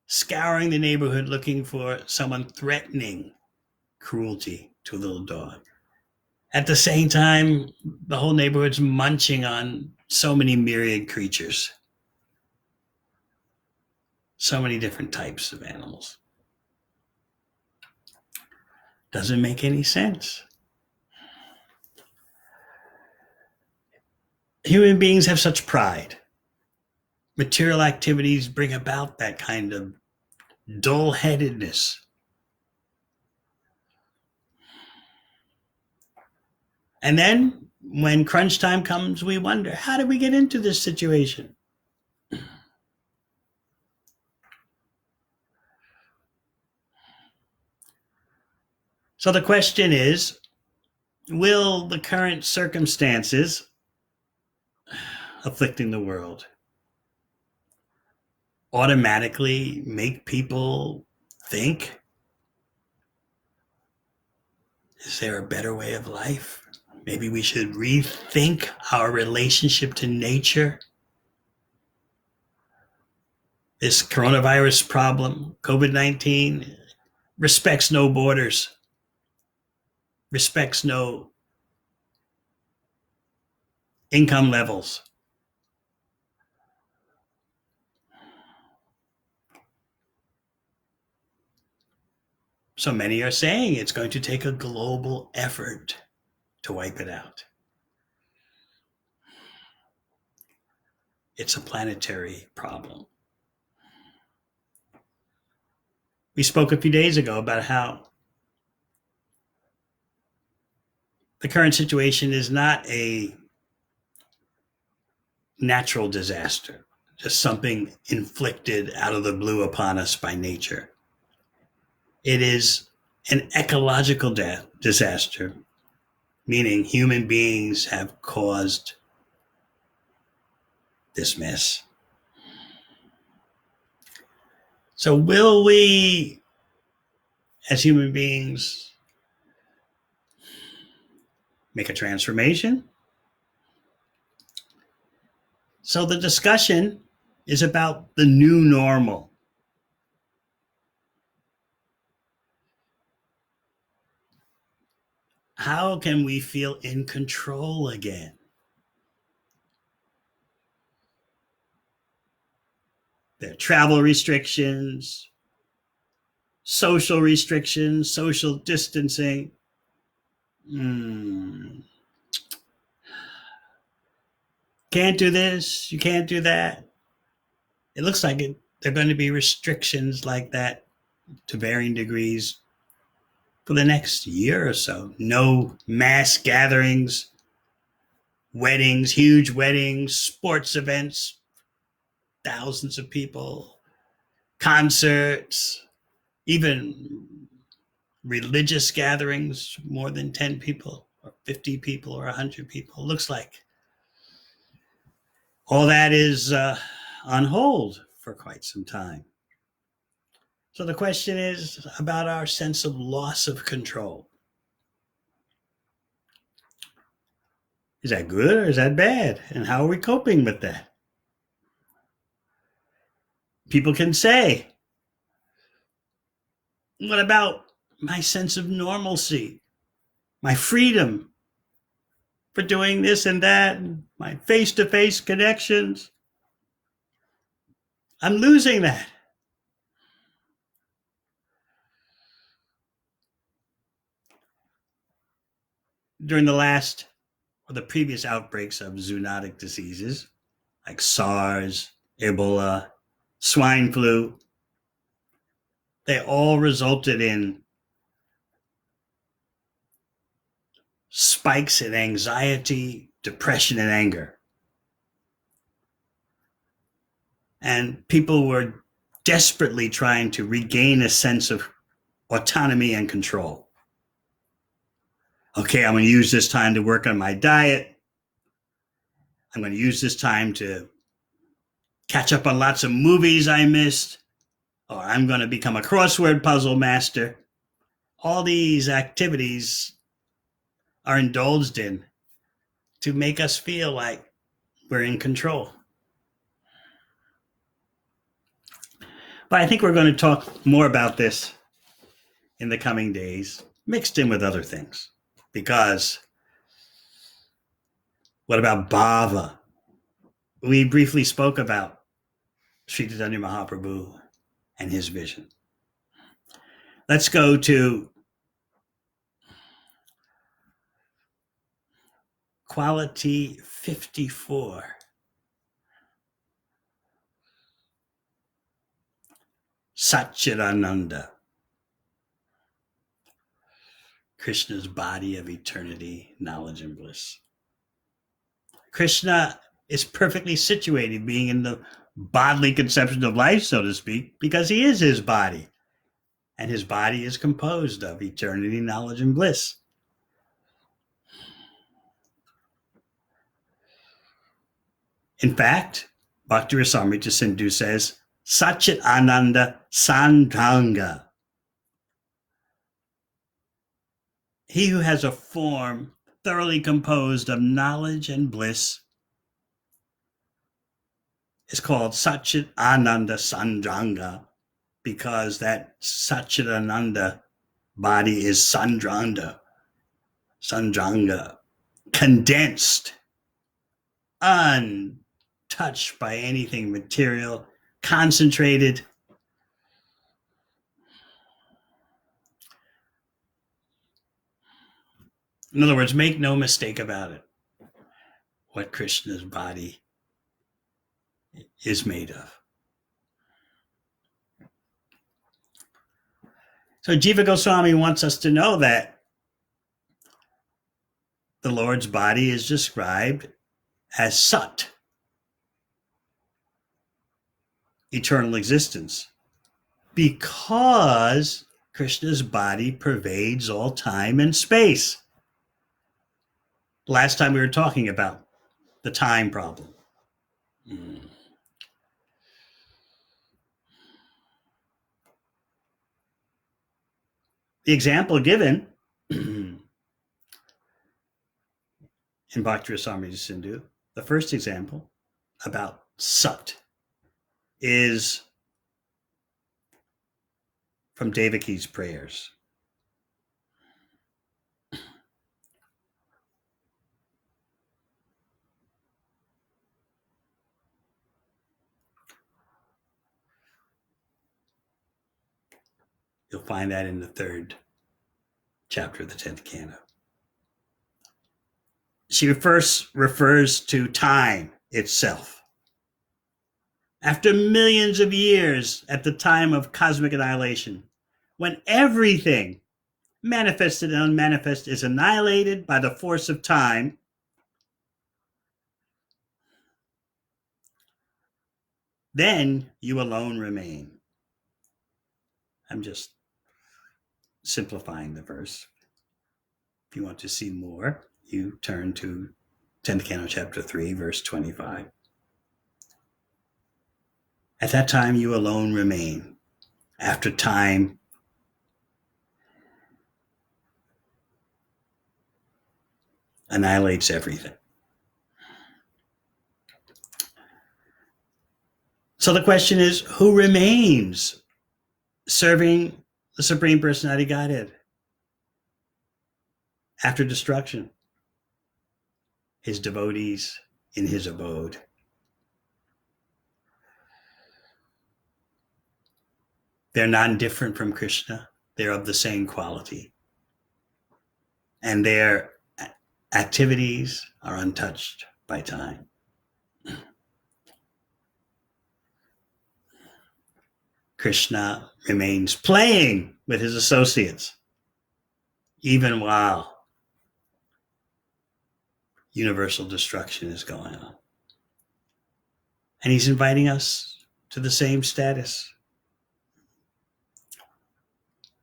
A: scouring the neighborhood looking for someone threatening cruelty to a little dog. At the same time, the whole neighborhood's munching on so many myriad creatures, so many different types of animals. Doesn't make any sense. Human beings have such pride. Material activities bring about that kind of dull-headedness. And then when crunch time comes, we wonder, how did we get into this situation? So the question is, will the current circumstances afflicting the world automatically make people think, is there a better way of life? Maybe we should rethink our relationship to nature. This coronavirus problem, COVID-19, respects no borders, respects no income levels. So many are saying it's going to take a global effort to wipe it out. It's a planetary problem. We spoke a few days ago about how the current situation is not a natural disaster, just something inflicted out of the blue upon us by nature. It is an ecological disaster, meaning human beings have caused this mess. So will we, as human beings, make a transformation? So the discussion is about the new normal. How can we feel in control again? There are travel restrictions, social restrictions, social distancing. Can't do this, you can't do that. It looks like there are going to be restrictions like that to varying degrees for the next year or so. No mass gatherings, weddings, huge weddings, sports events, thousands of people, concerts, even religious gatherings, more than 10 people or 50 people or 100 people. Looks like all that is on hold for quite some time. So the question is about our sense of loss of control. Is that good or is that bad? And how are we coping with that? people can say, what about my sense of normalcy, my freedom for doing this and that, and my face-to-face connections? I'm losing that. During the previous outbreaks of zoonotic diseases like SARS, Ebola, swine flu, they all resulted in spikes in anxiety, depression, and anger. And people were desperately trying to regain a sense of autonomy and control. Okay, I'm going to use this time to work on my diet. I'm going to use this time to catch up on lots of movies I missed. Or I'm going to become a crossword puzzle master. All these activities are indulged in to make us feel like we're in control. But I think we're going to talk more about this in the coming days, mixed in with other things. Because what about bhava? We briefly spoke about Sri Chaitanya Mahaprabhu and his vision. Let's go to quality 54. Satchidananda, Krishna's body of eternity, knowledge, and bliss. Krishna is perfectly situated, being in the bodily conception of life, so to speak, because he is his body. And his body is composed of eternity, knowledge, and bliss. In fact, Bhakti Rasamrita Sindhu says, Satchit Ananda Sandhanga. He who has a form thoroughly composed of knowledge and bliss is called Satchit Ananda Sandranga, because that Satchit Ananda body is Sandranga, condensed, untouched by anything material, concentrated. In other words, make no mistake about it, what Krishna's body is made of. So Jiva Goswami wants us to know that the Lord's body is described as Sat, eternal existence, because Krishna's body pervades all time and space. Last time we were talking about the time problem. The example given in Bhakti Rasamrita Sindhu, the first example about Sat, is from Devaki's prayers. You'll find that in the 3rd chapter of the 10th canto. She first refers to time itself. After millions of years, at the time of cosmic annihilation, when everything manifested and unmanifest is annihilated by the force of time, then you alone remain. I'm just simplifying the verse. If you want to see more, you turn to 10th canto, chapter 3, verse 25. At that time, you alone remain. After time annihilates everything. So the question is, who remains serving the Supreme Personality Godhead after destruction? His devotees in his abode. They're non-different from Krishna. They're of the same quality. And their activities are untouched by time. Krishna remains playing with his associates, even while universal destruction is going on. And he's inviting us to the same status.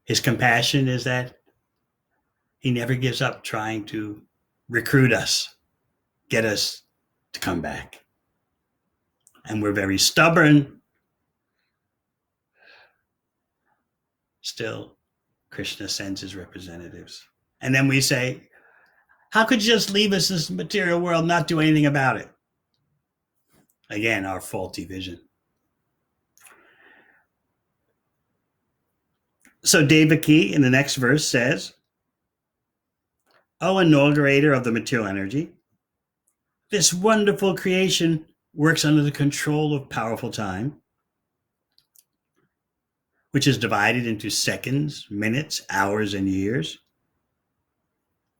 A: His compassion is that he never gives up trying to recruit us, get us to come back. And we're very stubborn. Still, Krishna sends his representatives. And then we say, how could you just leave us in this material world, not do anything about it? Again, our faulty vision. So Devaki in the next verse says, O inaugurator of the material energy, this wonderful creation works under the control of powerful time, which is divided into seconds, minutes, hours, and years.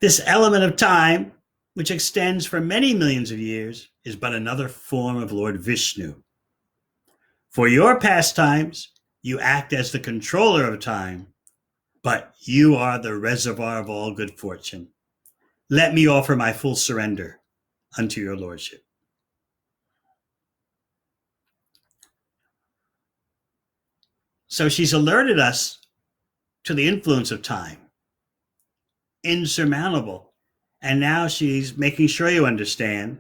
A: This element of time, which extends for many millions of years, is but another form of Lord Vishnu. For your pastimes, you act as the controller of time, but you are the reservoir of all good fortune. Let me offer my full surrender unto your lordship. So she's alerted us to the influence of time, insurmountable. And now she's making sure you understand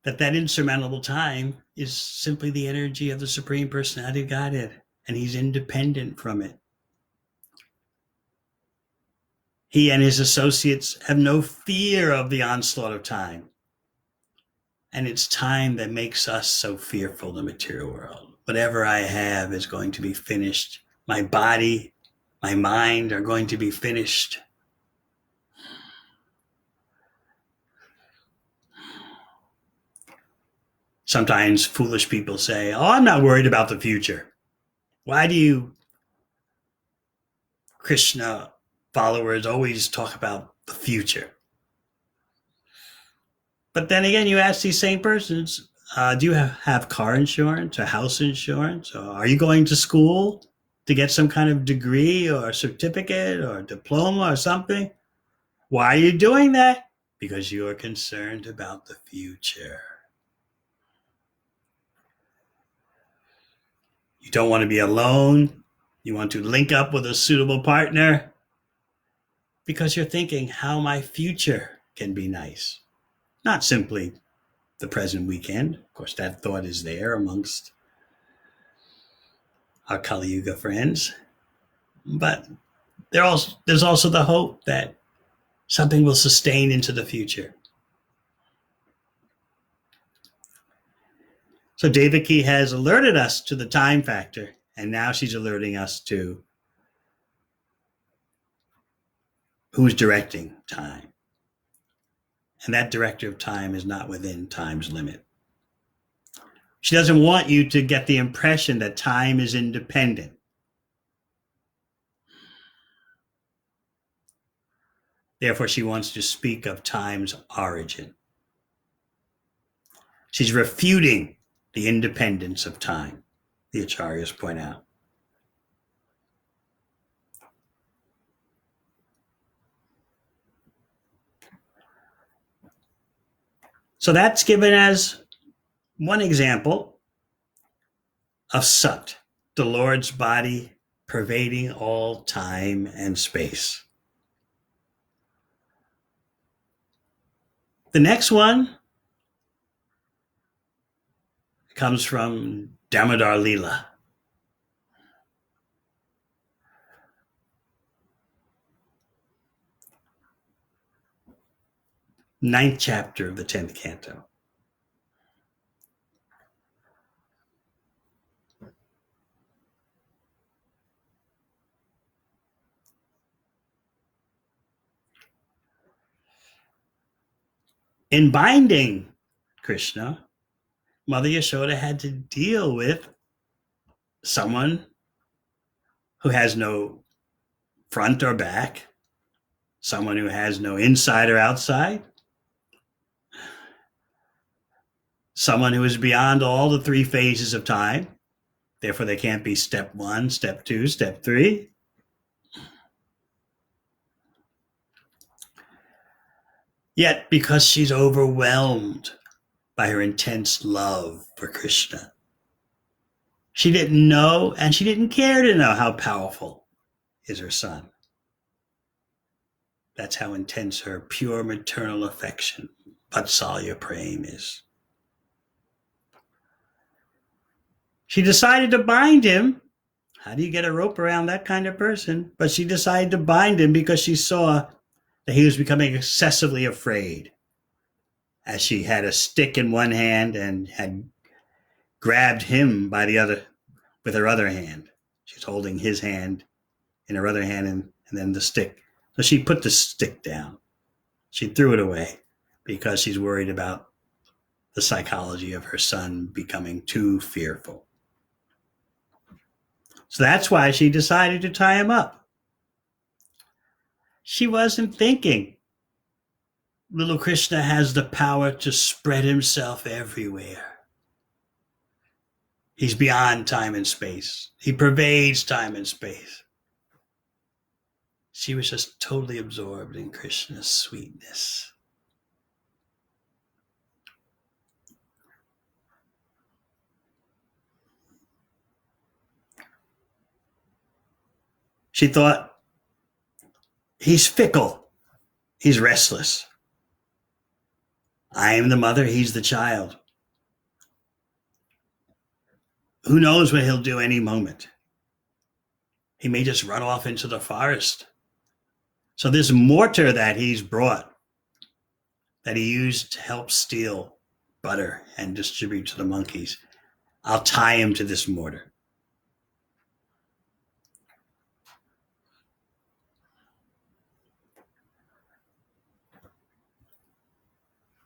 A: that that insurmountable time is simply the energy of the Supreme Personality of Godhead, and he's independent from it. He and his associates have no fear of the onslaught of time. And it's time that makes us so fearful in the material world. Whatever I have is going to be finished. My body, my mind are going to be finished. Sometimes foolish people say, oh, I'm not worried about the future. Why do you Krishna followers always talk about the future? But then again, you ask these same persons, do you have car insurance or house insurance? Or are you going to school to get some kind of degree or certificate or diploma or something? Why are you doing that? Because you are concerned about the future. You don't want to be alone. You want to link up with a suitable partner because you're thinking how my future can be nice. Not simply the present weekend. Of course, that thought is there amongst our Kali Yuga friends. But there's also the hope that something will sustain into the future. So Devaki has alerted us to the time factor, and now she's alerting us to who's directing time. And that director of time is not within time's limit. She doesn't want you to get the impression that time is independent. Therefore, she wants to speak of time's origin. She's refuting the independence of time, the Acharyas point out. So that's given as one example of Sat, the Lord's body pervading all time and space. The next one comes from Damodar Leela. Ninth chapter of the 10th canto. In binding Krishna, Mother Yashoda had to deal with someone who has no front or back, someone who has no inside or outside, someone who is beyond all the three phases of time. Therefore, they can't be step one, step two, step three. Yet, because she's overwhelmed by her intense love for Krishna, she didn't know and she didn't care to know how powerful is her son. That's how intense her pure maternal affection, Vatsalya Prem, is. She decided to bind him. How do you get a rope around that kind of person? But she decided to bind him because she saw that he was becoming excessively afraid, as she had a stick in one hand and had grabbed him by the other with her other hand. She's holding his hand in her other hand and then the stick. So she put the stick down. She threw it away because she's worried about the psychology of her son becoming too fearful. So that's why she decided to tie him up. She wasn't thinking little Krishna has the power to spread himself everywhere. He's beyond time and space. He pervades time and space. She was just totally absorbed in Krishna's sweetness. She thought, he's fickle. He's restless. I am the mother. He's the child. Who knows what he'll do any moment? He may just run off into the forest. So this mortar that he's brought, that he used to help steal butter and distribute to the monkeys, I'll tie him to this mortar.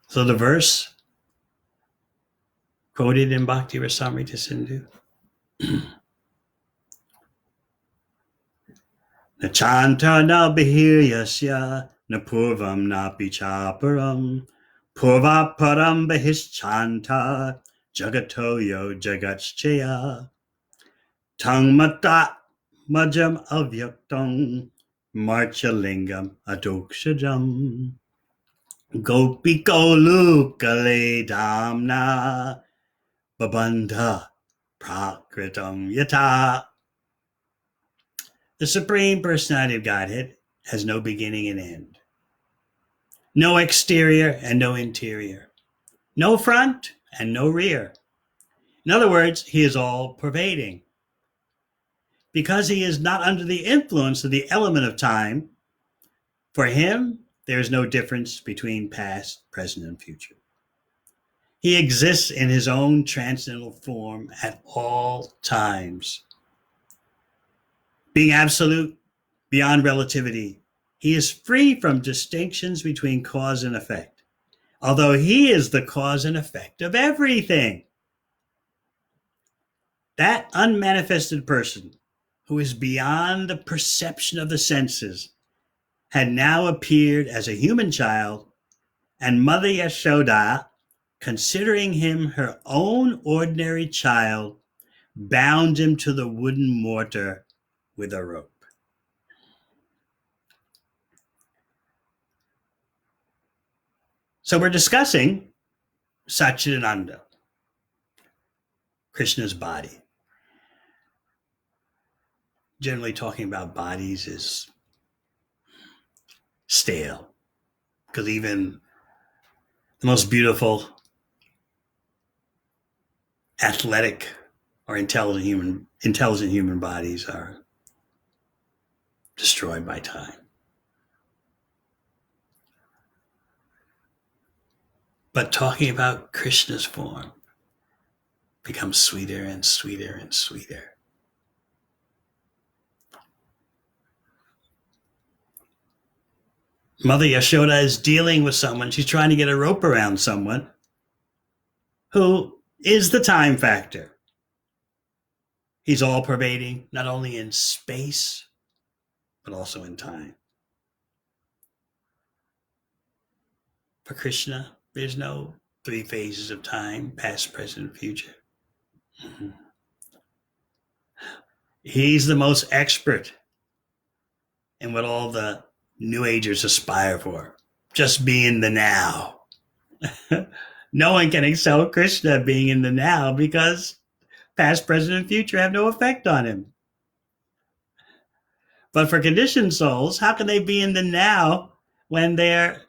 A: So the verse quoted in Bhakti Rasamrita Sindhu, Na chanta na bihiryasya, na purvam na pichaparam, purva param bihischanta, jagatoyo jagatschaya, tang mata majam avyaktam, marchalingam adokshajam, gopiko lukale damna, babandha prakritam yata. The Supreme Personality of Godhead has no beginning and end. No exterior and no interior. No front and no rear. In other words, he is all pervading. Because he is not under the influence of the element of time, for him, there is no difference between past, present, and future. He exists in his own transcendental form at all times. Being absolute, beyond relativity, he is free from distinctions between cause and effect, although he is the cause and effect of everything. That unmanifested person, who is beyond the perception of the senses, had now appeared as a human child, and Mother Yashoda, considering him her own ordinary child, bound him to the wooden mortar with a rope. So we're discussing Satchidananda, Krishna's body. Generally talking about bodies is stale, because even the most beautiful, athletic, or intelligent human bodies are destroyed by time. But talking about Krishna's form becomes sweeter and sweeter and sweeter. Mother Yashoda is dealing with someone. She's trying to get a rope around someone who is the time factor. He's all pervading, not only in space, but also in time. For Krishna, there's no three phases of time, past, present, future. Mm-hmm. He's the most expert in what all the New Agers aspire for, just be in the now. No one can excel Krishna being in the now because past, present, and future have no effect on him. But for conditioned souls, how can they be in the now when they're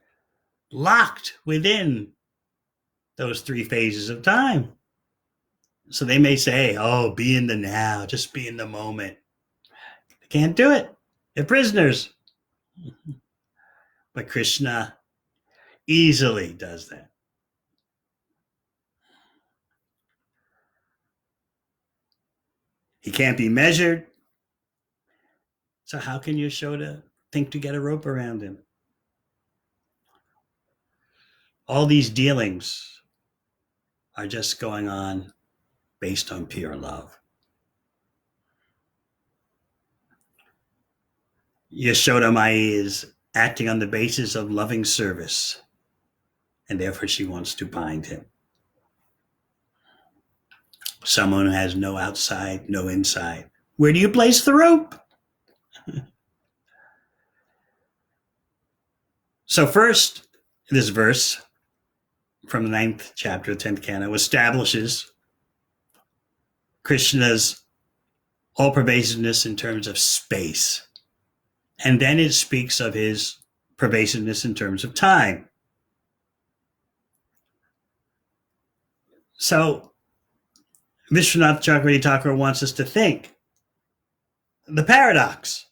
A: locked within those three phases of time? So they may say, oh, be in the now, just be in the moment. They can't do it. They're prisoners. But Krishna easily does that. He can't be measured. So how can Yashoda think to get a rope around him? All these dealings are just going on based on pure love. Yashoda Mai is acting on the basis of loving service, and therefore she wants to bind him. Someone who has no outside, no inside. Where do you place the rope? So first, this verse from the 9th chapter, 10th canto, establishes Krishna's all-pervasiveness in terms of space. And then it speaks of his pervasiveness in terms of time. So Vishwanath Chakravarti Thakur wants us to think the paradox.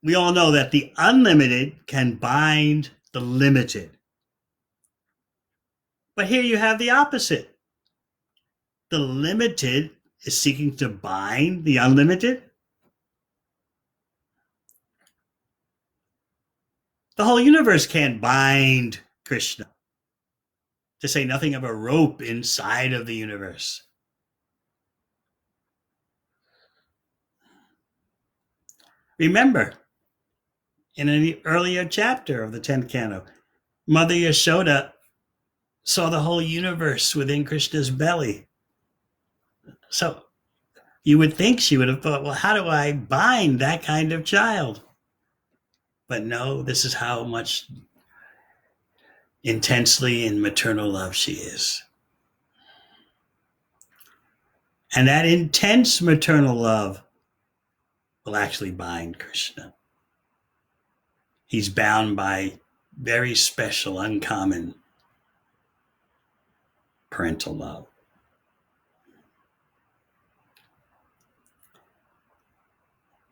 A: We all know that the unlimited can bind the limited. But here you have the opposite. The limited is seeking to bind the unlimited. The whole universe can't bind Krishna, to say nothing of a rope inside of the universe. Remember, in an earlier chapter of the 10th canto, Mother Yashoda saw the whole universe within Krishna's belly. So you would think she would have thought, well, how do I bind that kind of child? But no, this is how much intensely in maternal love she is. And that intense maternal love will actually bind Krishna. He's bound by very special, uncommon parental love.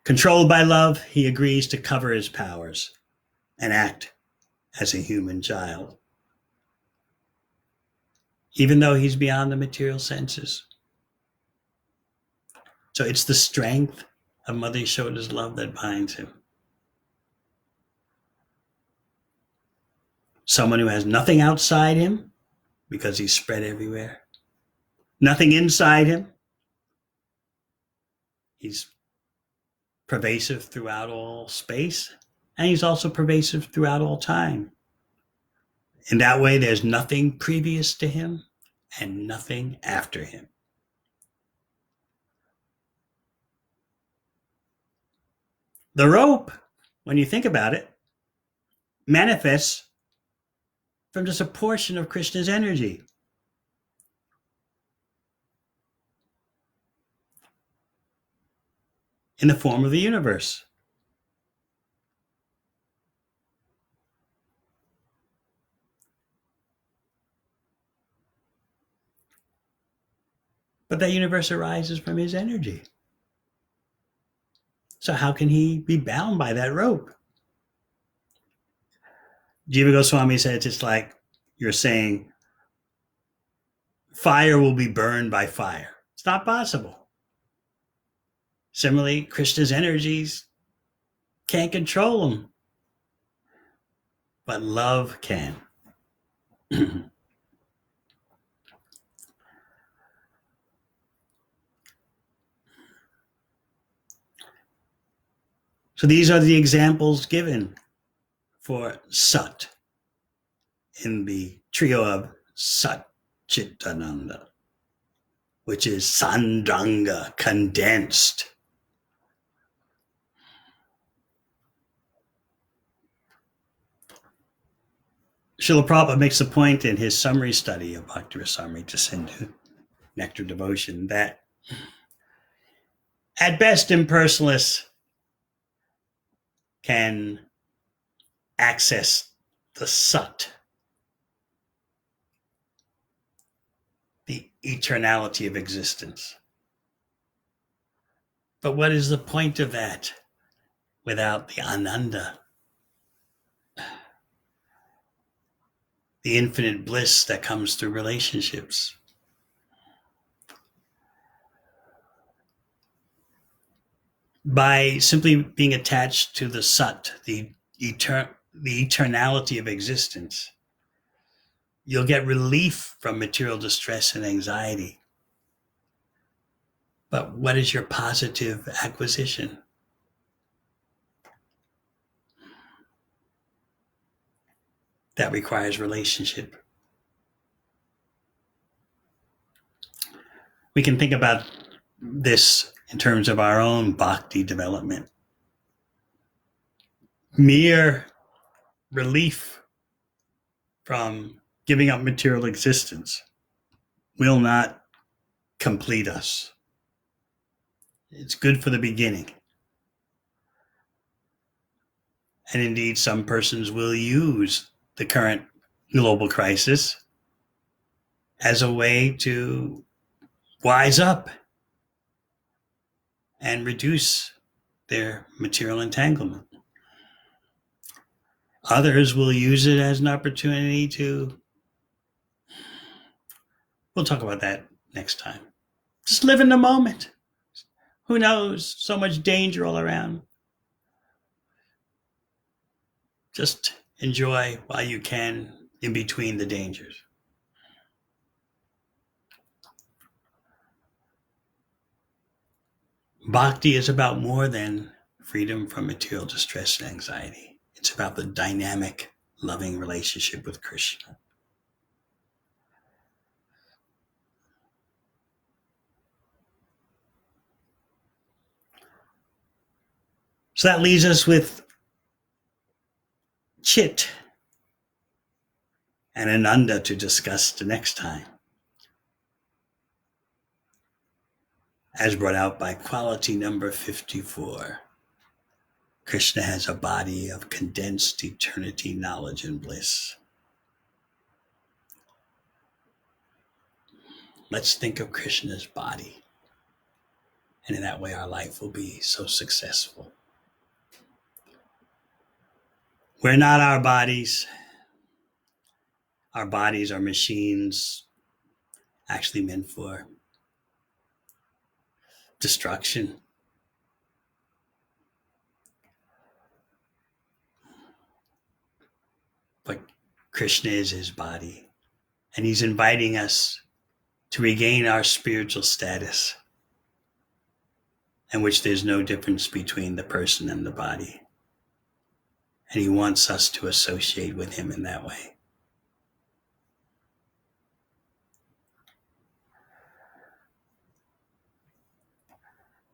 A: Controlled by love, he agrees to cover his powers and act as a human child, even though he's beyond the material senses. So it's the strength of Mother Yashoda's love that binds him. Someone who has nothing outside him because he's spread everywhere. Nothing inside him. He's pervasive throughout all space, and he's also pervasive throughout all time. In that way, there's nothing previous to him and nothing after him. The rope, when you think about it, manifests from just a portion of Krishna's energy. In the form of the universe. But that universe arises from his energy. So how can he be bound by that rope? Jiva Goswami says it's like you're saying fire will be burned by fire. It's not possible. Similarly, Krishna's energies can't control him but love can. So these are the examples given for Sat in the trio of Sat Chitananda, which is Sandranga, condensed. Srila Prabhupada makes a point in his summary study of Bhakti Rasamrita Sindhu, Nectar Devotion, that at best impersonalists can access the Sat, the eternality of existence. But what is the point of that without the Ananda, the infinite bliss that comes through relationships? By simply being attached to the Sat, the eternality of existence, you'll get relief from material distress and anxiety. But what is your positive acquisition? That requires relationship. We can think about this in terms of our own bhakti development. Mere relief from giving up material existence will not complete us. It's good for the beginning. And indeed, some persons will use the current global crisis as a way to wise up and reduce their material entanglement. Others will use it as an opportunity to, we'll talk about that next time. Just live in the moment. Who knows? So much danger all around. Just enjoy while you can in between the dangers. Bhakti is about more than freedom from material distress and anxiety. It's about the dynamic, loving relationship with Krishna. So that leaves us with Chit and Ananda to discuss the next time, as brought out by quality number 54. Krishna has a body of condensed eternity, knowledge, and bliss. Let's think of Krishna's body, and in that way our life will be so successful. We're not our bodies. Our bodies are machines actually meant for destruction. But Krishna is his body, and he's inviting us to regain our spiritual status, in which there's no difference between the person and the body. And he wants us to associate with him in that way.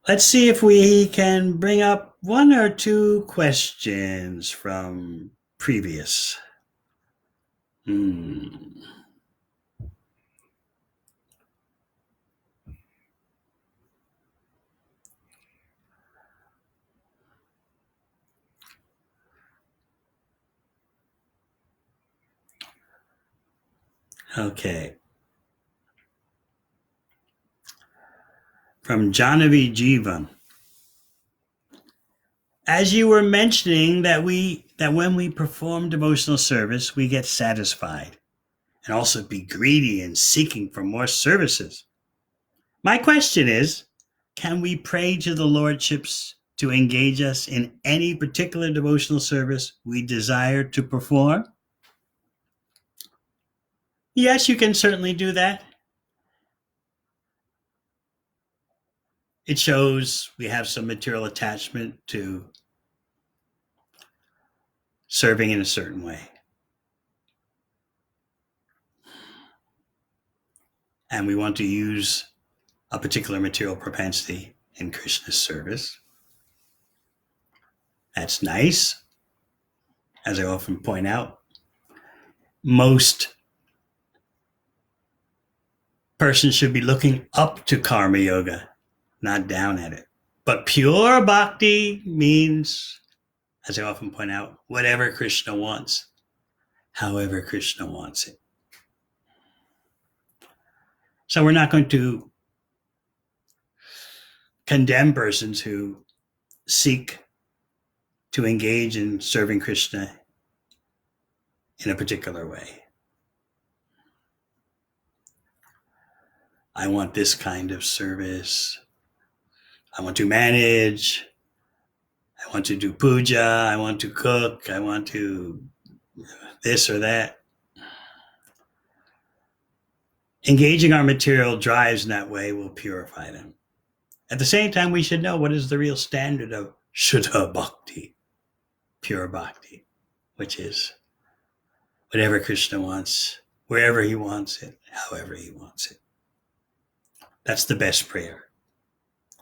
A: Let's see if we can bring up one or two questions from previous. Okay. From Janavi Jivan. As you were mentioning that when we perform devotional service, we get satisfied and also be greedy and seeking for more services. My question is, can we pray to the Lordships to engage us in any particular devotional service we desire to perform? Yes, you can certainly do that. It shows we have some material attachment to serving in a certain way. And we want to use a particular material propensity in Krishna's service. That's nice. As I often point out, most persons should be looking up to karma yoga, not down at it. But pure bhakti means, as I often point out, whatever Krishna wants, however Krishna wants it. So we're not going to condemn persons who seek to engage in serving Krishna in a particular way. I want this kind of service. I want to manage. I want to do puja. I want to cook. I want to this or that. Engaging our material drives in that way will purify them. At the same time, we should know what is the real standard of Shuddha Bhakti, pure bhakti, which is whatever Krishna wants, wherever he wants it, however he wants it. That's the best prayer,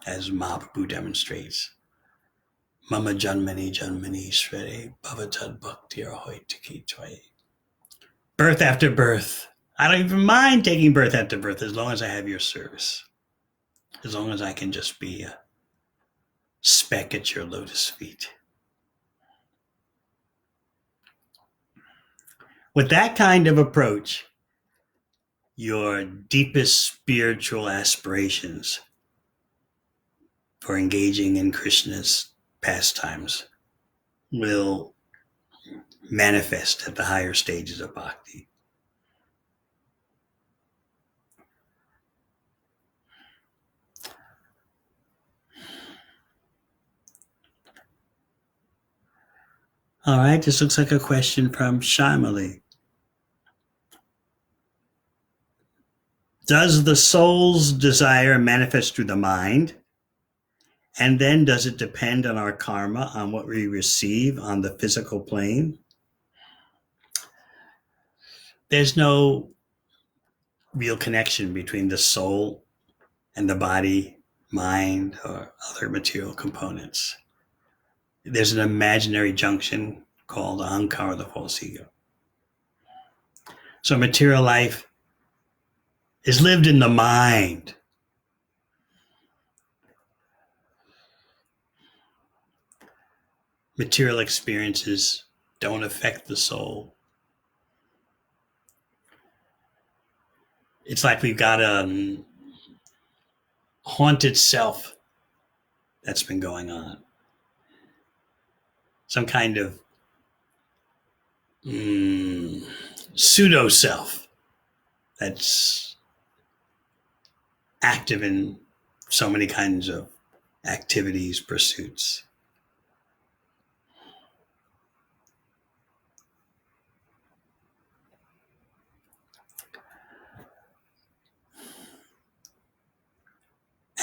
A: as Mahaprabhu demonstrates. Mama Janmani Janmani Shvere Bhavatad Bhakti Arhoitiki Twaye. Birth after birth. I don't even mind taking birth after birth as long as I have your service. As long as I can just be a speck at your lotus feet. With that kind of approach, your deepest spiritual aspirations for engaging in Krishna's pastimes will manifest at the higher stages of bhakti. All right, this looks like a question from Shamali. Does the soul's desire manifest through the mind? And then does it depend on our karma, on what we receive on the physical plane? There's no real connection between the soul and the body, mind, or other material components. There's an imaginary junction called Ahankara, the false ego. So material life is lived in the mind. Material experiences don't affect the soul. It's like we've got a haunted self that's been going on. Some kind of pseudo self that's active in so many kinds of activities, pursuits.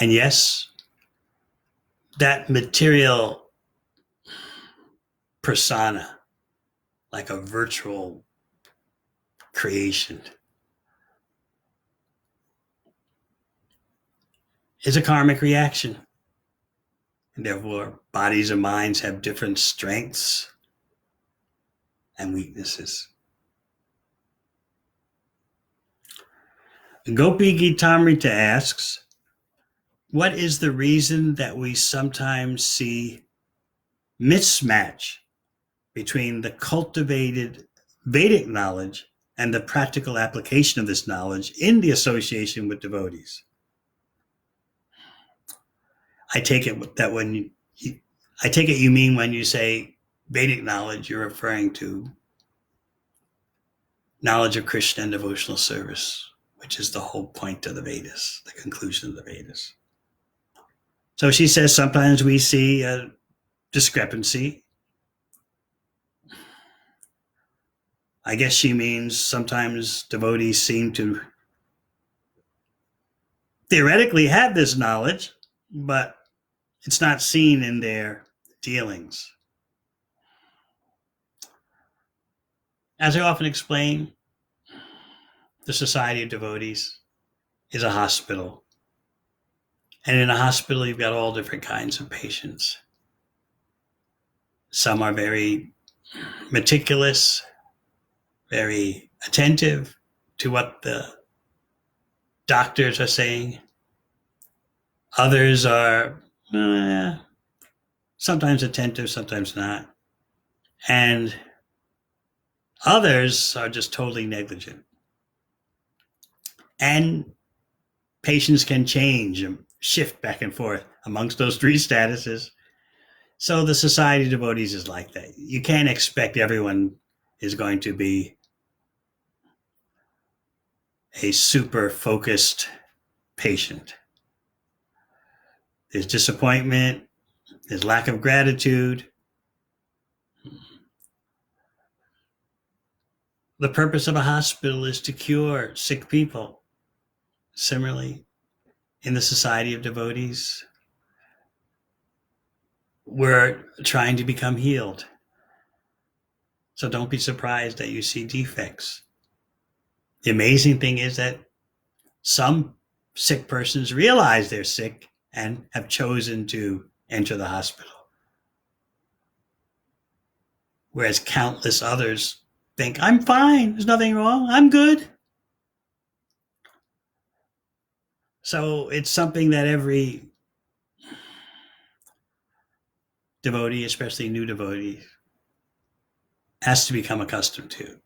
A: And yes, that material persona, like a virtual creation, is a karmic reaction. And therefore, bodies and minds have different strengths and weaknesses. Gopi Gitamrita asks, what is the reason that we sometimes see mismatch between the cultivated Vedic knowledge and the practical application of this knowledge in the association with devotees? I take it that you mean when you say Vedic knowledge, you're referring to knowledge of Krishna and devotional service, which is the whole point of the Vedas, the conclusion of the Vedas. So she says sometimes we see a discrepancy. I guess she means sometimes devotees seem to theoretically have this knowledge, but it's not seen in their dealings. As I often explain, the Society of Devotees is a hospital. And in a hospital, you've got all different kinds of patients. Some are very meticulous, very attentive to what the doctors are saying. Others are sometimes attentive, sometimes not. And others are just totally negligent. And patients can change and shift back and forth amongst those three statuses. So the Society of Devotees is like that. You can't expect everyone is going to be a super focused patient. There's disappointment, there's lack of gratitude. The purpose of a hospital is to cure sick people. Similarly, in the Society of Devotees, we're trying to become healed. So don't be surprised that you see defects. The amazing thing is that some sick persons realize they're sick and have chosen to enter the hospital. Whereas countless others think, I'm fine, there's nothing wrong, I'm good. So it's something that every devotee, especially new devotees, has to become accustomed to.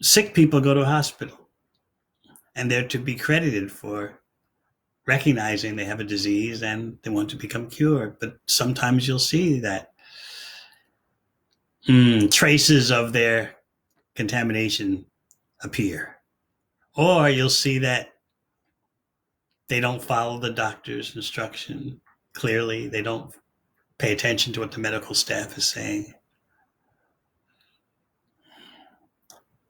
A: Sick people go to a hospital, and they're to be credited for recognizing they have a disease and they want to become cured. But sometimes you'll see that traces of their contamination appear. Or you'll see that they don't follow the doctor's instruction clearly. They don't pay attention to what the medical staff is saying.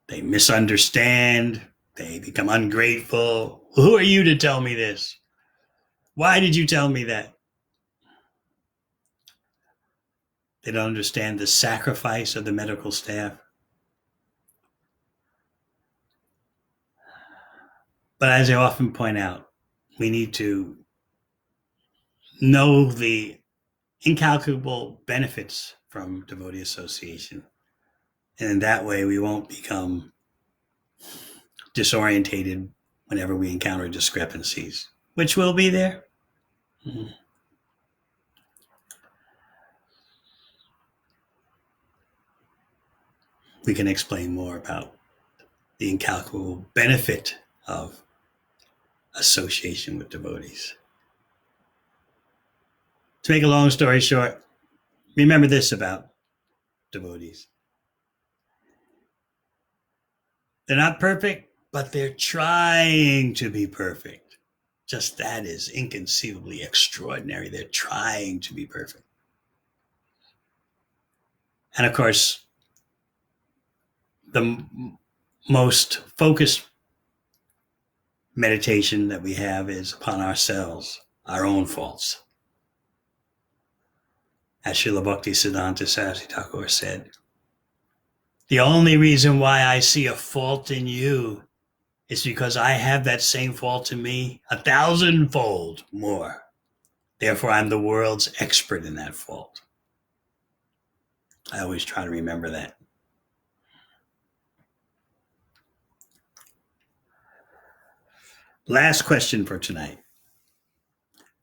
A: They misunderstand. They become ungrateful. Who are you to tell me this? Why did you tell me that? They don't understand the sacrifice of the medical staff. But as I often point out, we need to know the incalculable benefits from devotee association. And in that way, we won't become disorientated whenever we encounter discrepancies, which will be there. We can explain more about the incalculable benefit of association with devotees. To make a long story short, remember this about devotees. They're not perfect, but they're trying to be perfect. Just that is inconceivably extraordinary. They're trying to be perfect. And of course, the most focused meditation that we have is upon ourselves, our own faults. As Srila Bhaktisiddhanta Saraswati Thakur said, the only reason why I see a fault in you is because I have that same fault in me 1,000-fold more. Therefore, I'm the world's expert in that fault. I always try to remember that. Last question for tonight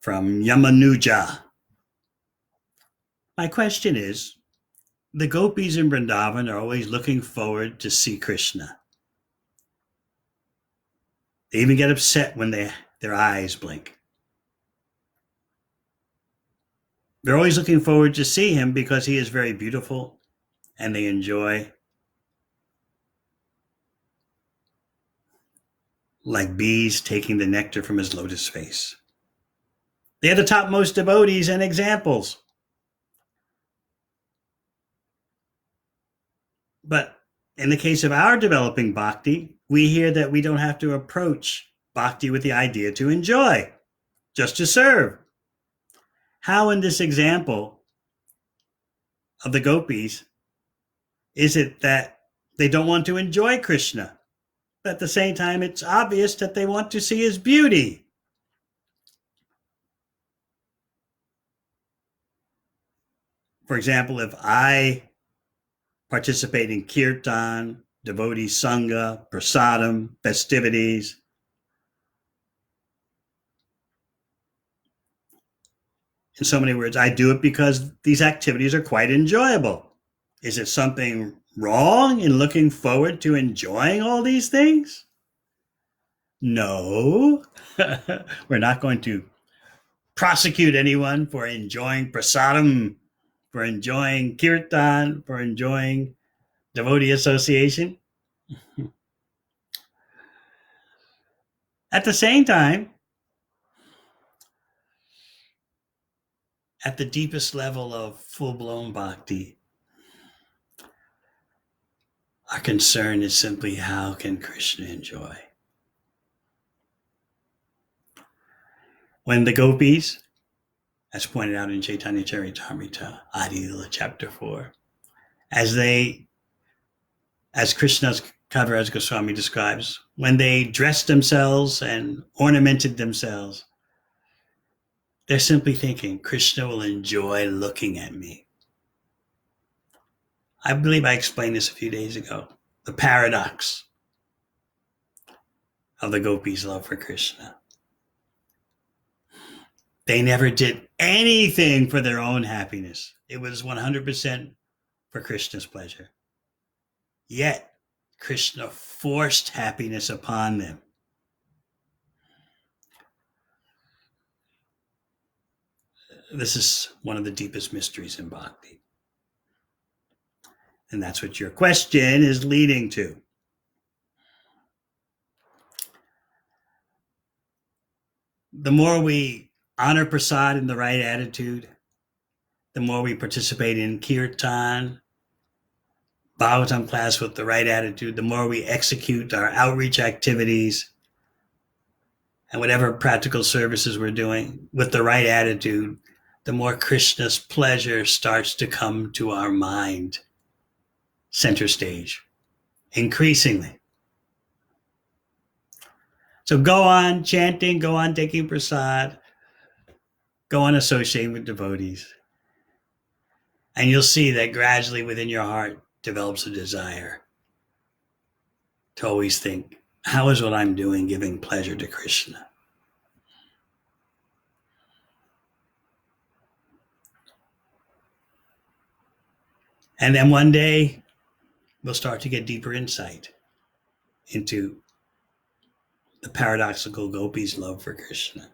A: from Yamanuja. My question is, the gopis in Vrindavan are always looking forward to see Krishna. They even get upset when their eyes blink. They're always looking forward to see him because he is very beautiful, and they enjoy like bees taking the nectar from his lotus face. They are the topmost devotees and examples. But in the case of our developing bhakti, we hear that we don't have to approach bhakti with the idea to enjoy, just to serve. How in this example of the gopis is it that they don't want to enjoy Krishna, but at the same time it's obvious that they want to see his beauty? For example, if I participate in kirtan, devotee sangha, prasadam, festivities, in so many words, I do it because these activities are quite enjoyable. Is it something wrong in looking forward to enjoying all these things? No. We're not going to prosecute anyone for enjoying prasadam, for enjoying kirtan, for enjoying devotee association. At the same time, at the deepest level of full-blown bhakti, our concern is simply how can Krishna enjoy? When the gopis, as pointed out in Chaitanya Charitamrita, Untitled Chapter 4, as Krishna's Kaviraj Goswami describes, when they dressed themselves and ornamented themselves, they're simply thinking, Krishna will enjoy looking at me. I believe I explained this a few days ago. The paradox of the gopis' love for Krishna. They never did anything for their own happiness. It was 100% for Krishna's pleasure. Yet, Krishna forced happiness upon them. This is one of the deepest mysteries in bhakti. And that's what your question is leading to. The more we honor prasad in the right attitude, the more we participate in kirtan, Bhagavatam class with the right attitude, the more we execute our outreach activities and whatever practical services we're doing with the right attitude, the more Krishna's pleasure starts to come to our mind, center stage, increasingly. So go on chanting, go on taking prasad, go on associating with devotees. And you'll see that gradually within your heart develops a desire to always think, how is what I'm doing giving pleasure to Krishna? And then one day, we'll start to get deeper insight into the paradoxical gopis' love for Krishna.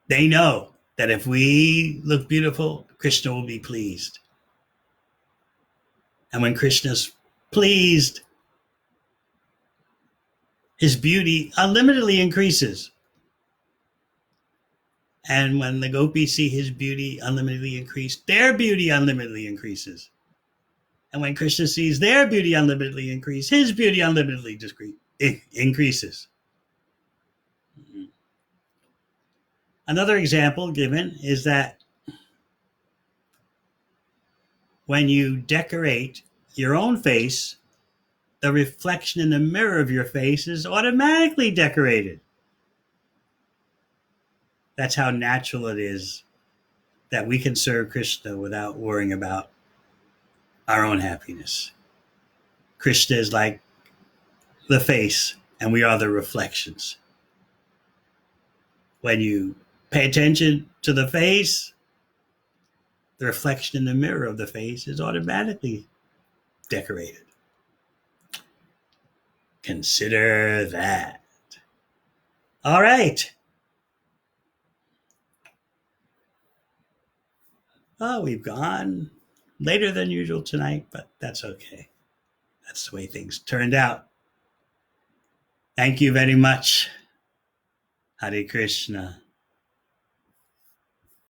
A: They know that if we look beautiful, Krishna will be pleased. And when Krishna's pleased, his beauty unlimitedly increases. And when the gopis see his beauty unlimitedly increase, their beauty unlimitedly increases. And when Krishna sees their beauty unlimitedly increase, his beauty unlimitedly increases. Another example given is that when you decorate your own face, the reflection in the mirror of your face is automatically decorated. That's how natural it is that we can serve Krishna without worrying about our own happiness. Krishna is like the face, and we are the reflections. When you pay attention to the face, the reflection in the mirror of the face is automatically decorated. Consider that. All right. Oh, we've gone later than usual tonight, but that's okay. That's the way things turned out. Thank you very much. Hare Krishna.